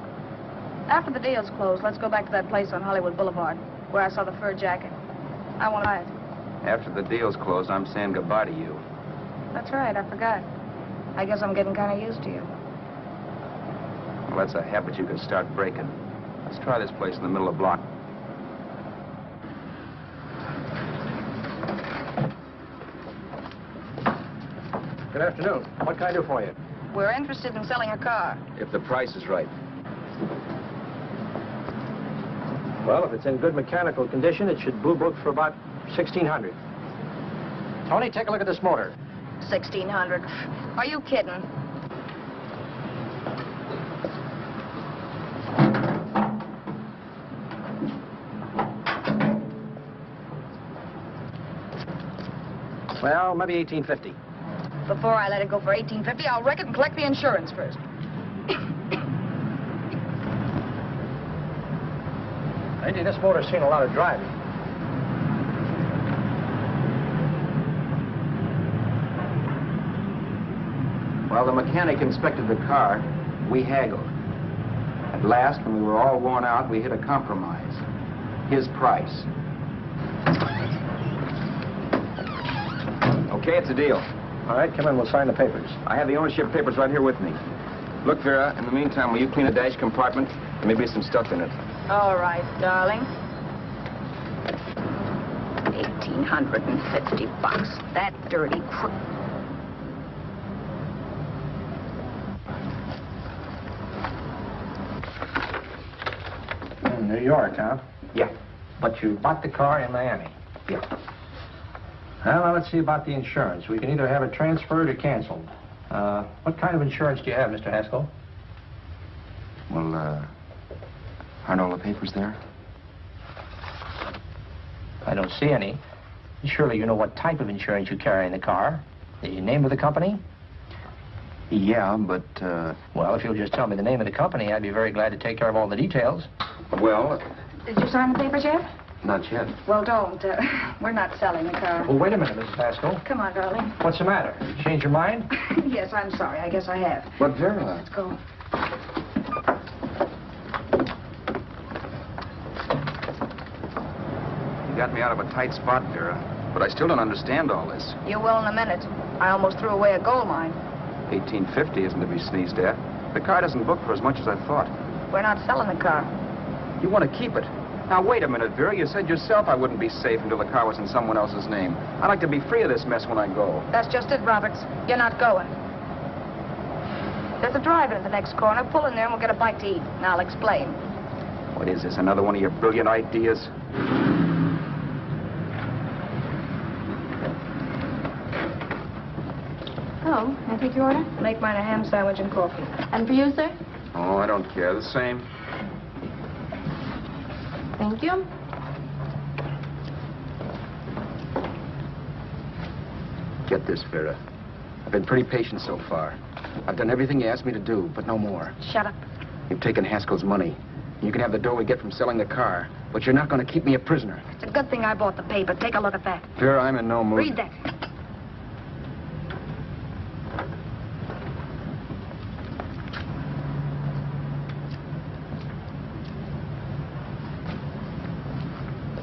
S10: after the deal's closed, let's go back to that place on Hollywood Boulevard where I saw the fur jacket. I want to buy it.
S8: After the deal's closed, I'm saying goodbye to you.
S10: That's right, I forgot. I guess I'm getting kind of used to you.
S8: Well, that's a habit you can start breaking. Let's try this place in the middle of the block.
S2: Good afternoon. What can I do for you?
S10: We're interested in selling a car.
S8: If the price is right.
S2: Well, if it's in good mechanical condition, it should blue book for about $1,600. Tony, take a look at this motor.
S10: 1,600. Are you kidding?
S2: Well, maybe 1850.
S10: Before I let it go for 1850, I'll wreck it and collect the insurance first.
S2: Lady, this motor's seen a lot of driving.
S8: While the mechanic inspected the car, we haggled. At last, when we were all worn out, we hit a compromise. His price.
S3: Okay, it's a deal.
S2: All right, come in, we'll sign the papers.
S3: I have the ownership papers right here with me. Look, Vera, in the meantime, will you clean the dash compartment? There may be some stuff in it.
S10: All right, darling. $1,850. That dirty crook.
S2: In New York, huh?
S8: Yeah.
S2: But you bought the car in Miami.
S8: Yeah.
S2: Well, now let's see about the insurance. We can either have it transferred or canceled. What kind of insurance do you have, Mr. Haskell?
S8: Well, aren't all the papers there?
S2: I don't see any. Surely you know what type of insurance you carry in the car. The name of the company?
S8: Yeah, but,
S2: Well, if you'll just tell me the name of the company, I'd be very glad to take care of all the details.
S8: well,
S10: Did you sign the papers yet?
S8: not yet.
S10: Well, don't. We're not selling the car.
S2: Well, wait a minute, Mrs. Haskell.
S10: Come on, darling.
S2: What's the matter? You changed your mind?
S10: Yes, I'm sorry. I guess I have.
S8: But, Vera...
S10: Let's go.
S8: You got me out of a tight spot, Vera. But I still don't understand all this.
S10: You will in a minute. I almost threw away a gold mine.
S8: 1850 isn't to be sneezed at. The car doesn't book for as much as I thought.
S10: We're not selling the car.
S8: You want to keep it. Now, wait a minute, Vera. You said yourself I wouldn't be safe until the car was in someone else's name. I'd like to be free of this mess when I go.
S10: That's just it, Roberts. You're not going. There's a drive-in at the next corner. Pull in there and we'll get a bite to eat. And I'll explain.
S8: What is this, another one of your brilliant ideas?
S4: Oh, can I take your order?
S10: Make mine a ham sandwich and coffee.
S4: And for you, sir?
S8: Oh, I don't care. The same.
S4: Thank you.
S8: Get this, Vera. I've been pretty patient so far. I've done everything you asked me to do, but no more.
S10: Shut up.
S8: You've taken Haskell's money. You can have the dough we get from selling the car, but you're not going to keep me a prisoner.
S10: It's a good thing I bought the paper. Take a look at that.
S8: Vera, I'm in no mood.
S10: Read that.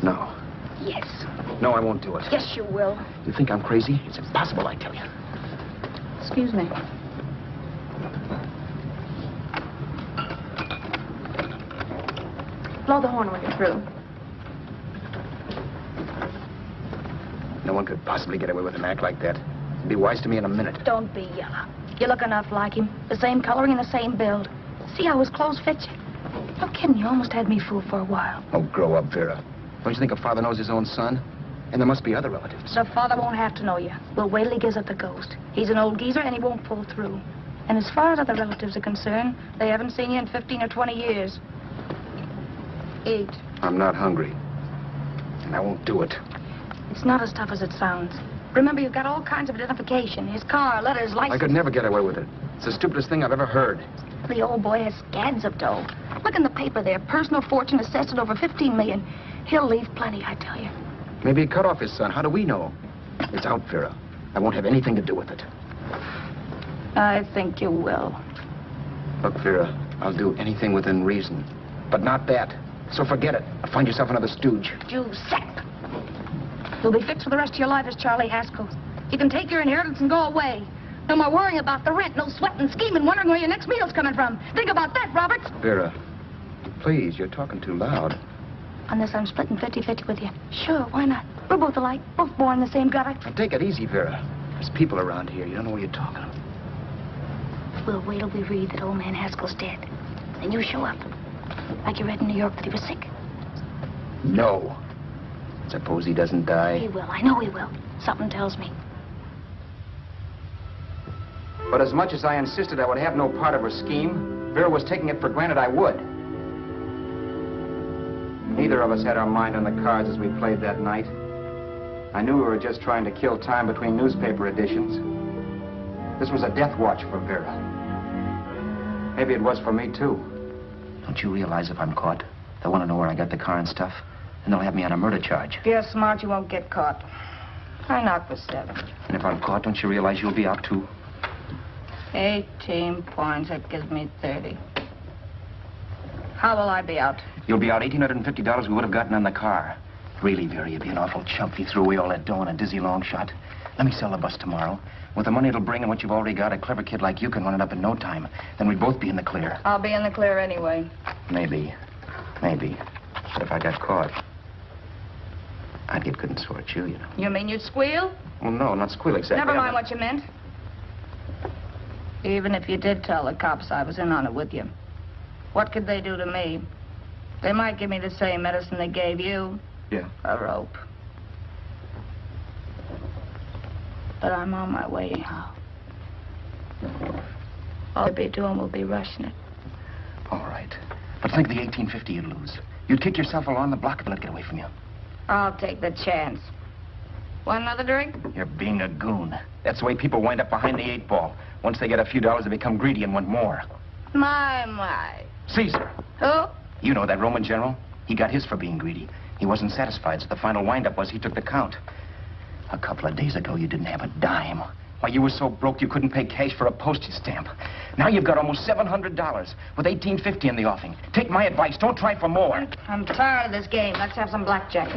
S8: No.
S10: Yes.
S8: No, I won't do it.
S10: Yes, you will.
S8: You think I'm crazy? It's impossible, I tell you.
S4: Excuse me. Blow the horn when you're through.
S8: No one could possibly get away with an act like that. It'd be wise to me in a minute.
S10: Don't be yellow. You look enough like him. The same coloring and the same build. See how his clothes fit you? No kidding, you almost had me fooled for a while.
S8: Oh, grow up, Vera. Don't you think a father knows his own son? And there must be other relatives.
S10: The father won't have to know you. We'll wait till he gives up the ghost. He's an old geezer and he won't pull through. And as far as other relatives are concerned, they haven't seen you in 15 or 20 years. Eat.
S8: I'm not hungry. And I won't do it.
S10: It's not as tough as it sounds. Remember, you've got all kinds of identification. His car, letters, license.
S8: I could never get away with it. It's the stupidest thing I've ever heard.
S10: The old boy has scads of dough. Look in the paper there. Personal fortune assessed at over $15 million. He'll leave plenty, I tell you.
S8: Maybe he cut off his son. How do we know? It's out, Vera. I won't have anything to do with it.
S10: I think you will.
S8: Look, Vera, I'll do anything within reason. But not that. So forget it. I'll find yourself another stooge.
S10: You sap. You'll be fixed for the rest of your life as Charlie Haskell. You can take your inheritance and go away. No more worrying about the rent, no sweating, scheming, wondering where your next meal's coming from. Think about that, Roberts.
S8: Vera, please, you're talking too loud.
S10: On this, I'm splitting 50-50 with you. Sure, why not? We're both alike, both born in the same gutter.
S8: Now, take it easy, Vera. There's people around here. You don't know what you're talking about.
S10: We'll wait till we read that old man Haskell's dead. Then you show up. Like you read in New York that he was sick.
S8: No. Suppose he doesn't die.
S10: He will. I know he will. Something tells me.
S8: But as much as I insisted I would have no part of her scheme, Vera was taking it for granted I would. Neither of us had our mind on the cards as we played that night.
S9: I knew we were just trying to kill time between newspaper editions. This was a death watch for Vera. Maybe it was for me, too.
S8: Don't you realize if I'm caught, they'll want to know where I got the car and stuff, and they'll have me on a murder charge.
S10: If you're smart, you won't get caught. I knock for 7.
S8: And if I'm caught, don't you realize you'll be out, too?
S10: 18 points. That gives me 30. How will I be out?
S8: You'll be out $1,850 we would have gotten on the car. Really, Vera, you'd be an awful chump if you threw away all that dough on a dizzy long shot. Let me sell the bus tomorrow. With the money it'll bring and what you've already got, a clever kid like you can run it up in no time. Then we'd both be in the clear.
S10: I'll be in the clear anyway.
S8: Maybe. Maybe. But if I got caught, I'd get good and sore at you, you know.
S10: You mean you'd squeal?
S8: Well, no, not squeal exactly.
S10: Never mind what you meant. Even if you did tell the cops I was in on it with you, what could they do to me? They might give me the same medicine they gave you.
S8: Yeah.
S10: A rope. But I'm on my way now. All you'll be doing will be rushing it.
S8: All right. But think of the $1,850 you'd lose. You'd kick yourself along the block if it let get away from you.
S10: I'll take the chance. Want another drink?
S8: You're being a goon. That's the way people wind up behind the 8 ball. Once they get a few dollars, they become greedy and want more.
S10: My.
S8: Caesar.
S10: Who?
S8: You know that Roman general? He got his for being greedy. He wasn't satisfied, so the final wind-up was he took the count. A couple of days ago, you didn't have a dime. Why, you were so broke you couldn't pay cash for a postage stamp. Now you've got almost $700 with $1,850 in the offing. Take my advice. Don't try for more.
S10: I'm tired of this game. Let's have some blackjack.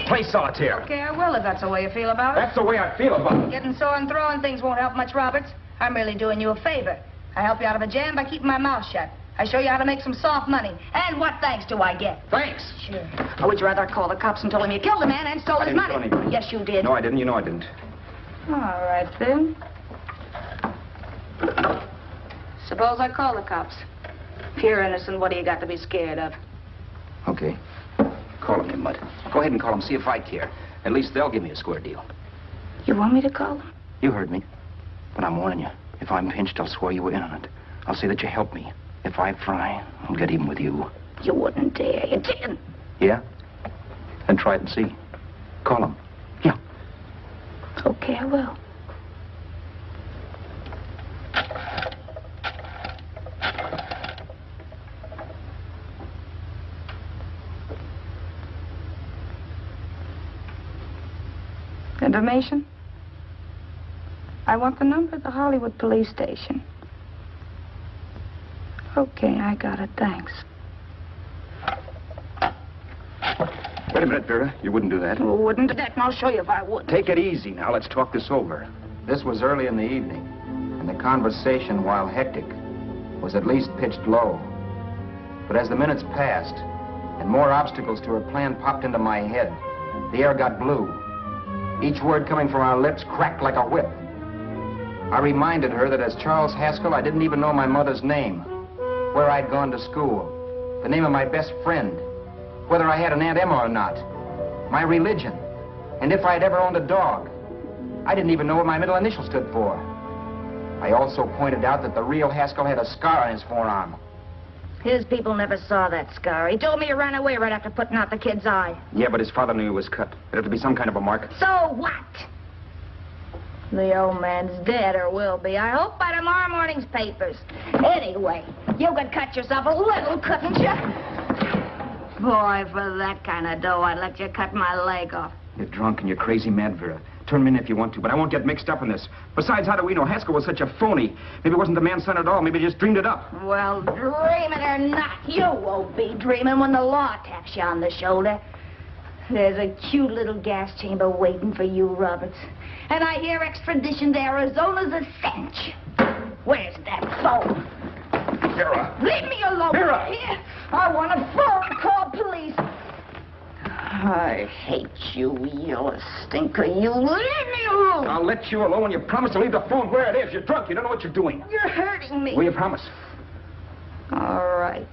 S8: Play solitaire.
S10: Okay, I will if that's the way you feel about it.
S8: That's the way I feel about it.
S10: Getting sore and throwing things won't help much, Roberts. I'm really doing you a favor. I help you out of a jam by keeping my mouth shut. I show you how to make some soft money. And what thanks do I get?
S8: Thanks.
S10: Sure. Or would you rather call the cops and tell them you killed a man and stole his money?
S8: I didn't kill anybody.
S10: Yes, you did.
S8: No, I didn't. You know I didn't.
S10: All right, then. Suppose I call the cops. If you're innocent, what do you got to be scared of?
S8: Okay. Call them, you mutt. Go ahead and call them. See if I care. At least they'll give me a square deal.
S10: You want me to call them?
S8: You heard me. But I'm warning you. If I'm pinched, I'll swear you were in on it. I'll say that you helped me. If I fry, I'll get even with you.
S10: You wouldn't dare. You didn't.
S8: Yeah? Then try it and see. Call them. Yeah.
S10: Okay, I will. Information? I want the number of the Hollywood police station. Okay, I got it. Thanks.
S8: Wait a minute, Vera. You wouldn't do that.
S10: Wouldn't do that, and I'll show you if I would.
S8: Take it easy now. Let's talk this over.
S9: This was early in the evening, and the conversation, while hectic, was at least pitched low. But as the minutes passed, and more obstacles to her plan popped into my head, the air got blue. Each word coming from our lips cracked like a whip. I reminded her that as Charles Haskell, I didn't even know my mother's name, where I'd gone to school, the name of my best friend, whether I had an Aunt Emma or not, my religion, and if I'd ever owned a dog. I didn't even know what my middle initial stood for. I also pointed out that the real Haskell had a scar on his forearm.
S10: His people never saw that scar. He told me he ran away right after putting out the kid's eye.
S8: Yeah, but his father knew he was cut. It'd have to be some kind of a mark.
S10: So what? The old man's dead, or will be. I hope by tomorrow morning's papers. Anyway, you could cut yourself a little, couldn't you? Boy, for that kind of dough, I'd let you cut my leg off.
S8: You're drunk and you're crazy mad, Vera. Turn me in if you want to, but I won't get mixed up in this. Besides, how do we know? Haskell was such a phony. Maybe he wasn't the man's son at all. Maybe he just dreamed it up.
S10: Well, dreaming or not, you won't be dreaming when the law taps you on the shoulder. There's a cute little gas chamber waiting for you, Roberts. And I hear extradition to Arizona's a cinch. Where's that phone?
S8: Vera!
S10: Leave me alone!
S8: Vera!
S10: Here. I want a phone. Call police. I hate you yellow stinker. You leave me alone.
S8: I'll let you alone when you promise to leave the phone where it is. You're drunk. You don't know what you're doing.
S10: You're hurting me.
S8: Will you promise?
S10: All right.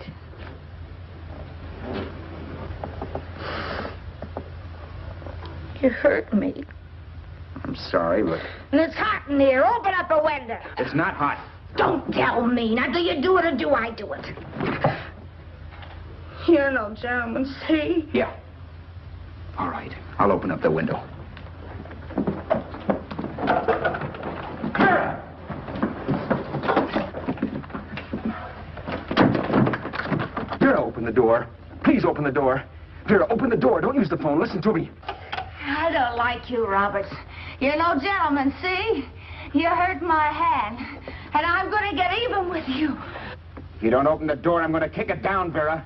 S10: You hurt me.
S8: I'm sorry, but...
S10: And it's hot in here. Open up a window.
S8: It's not hot.
S10: Don't tell me. Now, do you do it or do I do it? You're no gentleman, see?
S8: Yeah. All right. I'll open up the window.
S9: open the door. Please open the door. Vera, open the door. Don't use the phone. Listen to me.
S10: I don't like you, Roberts. You're no gentleman, see? You hurt my hand, and I'm going to get even with you.
S9: If you don't open the door, I'm going to kick it down, Vera.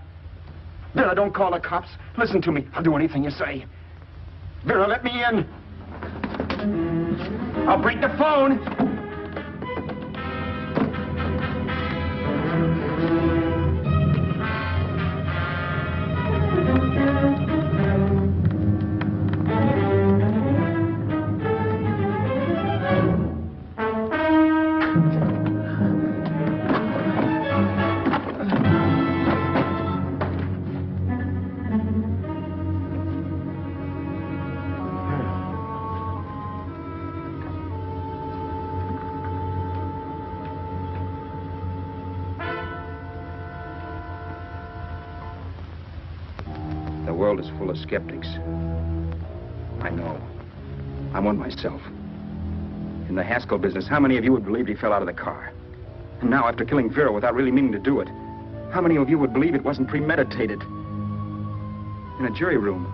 S9: Vera, don't call the cops. Listen to me. I'll do anything you say. Vera, let me in. I'll break the phone.
S3: The world is full of skeptics. I know. I'm one myself. In the Haskell business, how many of you would believe he fell out of the car? And now, after killing Vera without really meaning to do it, how many of you would believe it wasn't premeditated? In a jury room,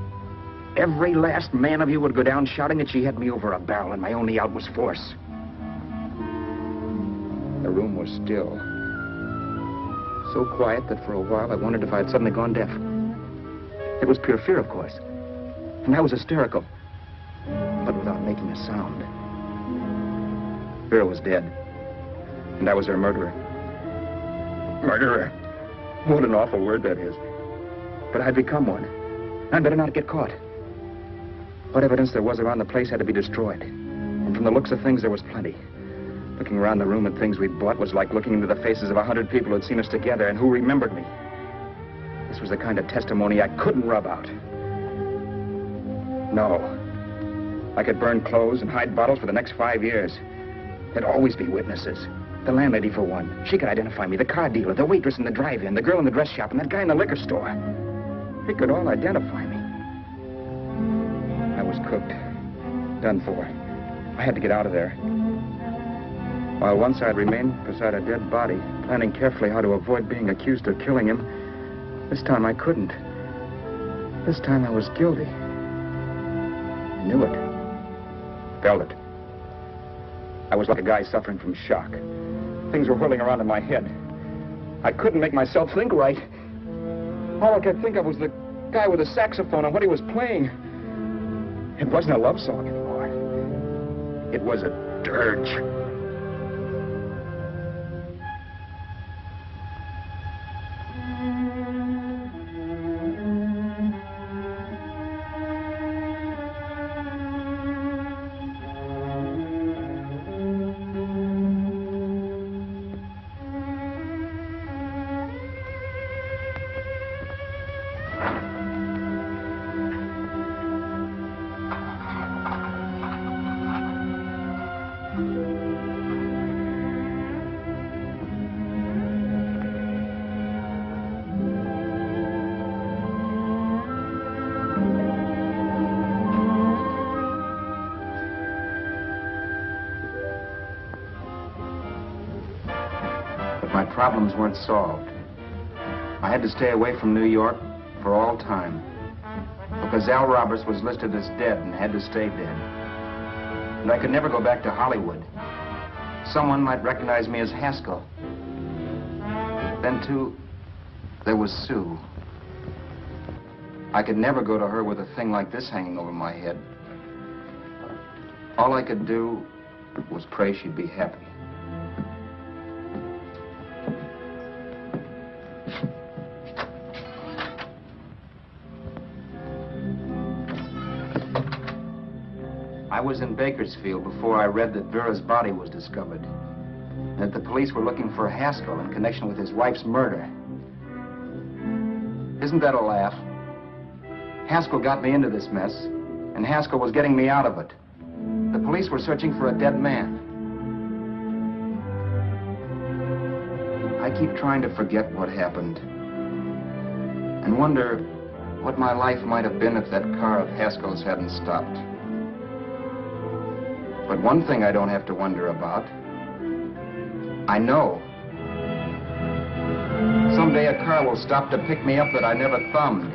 S3: every last man of you would go down shouting that she had me over a barrel and my only out was force. The room was still. So quiet that for a while I wondered if I had suddenly gone deaf. It was pure fear, of course. And I was hysterical. But without making a sound. Vera was dead. And I was her murderer. Murderer? What an awful word that is. But I'd become one. I'd better not get caught. What evidence there was around the place had to be destroyed. And from the looks of things, there was plenty. Looking around the room at things we'd bought was like looking into the faces of 100 people who'd seen us together and who remembered me. This was the kind of testimony I couldn't rub out. No. I could burn clothes and hide bottles for the next 5 years. There'd always be witnesses. The landlady, for one. She could identify me. The car dealer, the waitress in the drive-in, the girl in the dress shop, and that guy in the liquor store. They could all identify me. I was cooked. Done for. I had to get out of there. While once I'd remained beside a dead body, planning carefully how to avoid being accused of killing him, this time I couldn't. This time I was guilty. I knew it. Felt it. I was like a guy suffering from shock. Things were whirling around in my head. I couldn't make myself think right. All I could think of was the guy with the saxophone and what he was playing. It wasn't a love song anymore. It was a dirge.
S8: My problems weren't solved. I had to stay away from New York for all time because Al Roberts was listed as dead and had to stay dead. And I could never go back to Hollywood. Someone might recognize me as Haskell. Then, too, there was Sue. I could never go to her with a thing like this hanging over my head. All I could do was pray she'd be happy. I was in Bakersfield before I read that Vera's body was discovered, and that the police were looking for Haskell in connection with his wife's murder. Isn't that a laugh? Haskell got me into this mess, and Haskell was getting me out of it. The police were searching for a dead man. I keep trying to forget what happened, and wonder what my life might have been if that car of Haskell's hadn't stopped. But one thing I don't have to wonder about. I know.
S9: Someday a car will stop to pick me up that I never thumbed.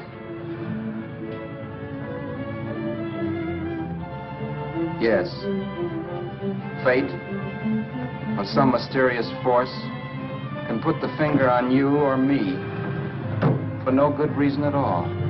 S9: Yes. Fate, or some mysterious force, can put the finger on you or me for no good reason at all.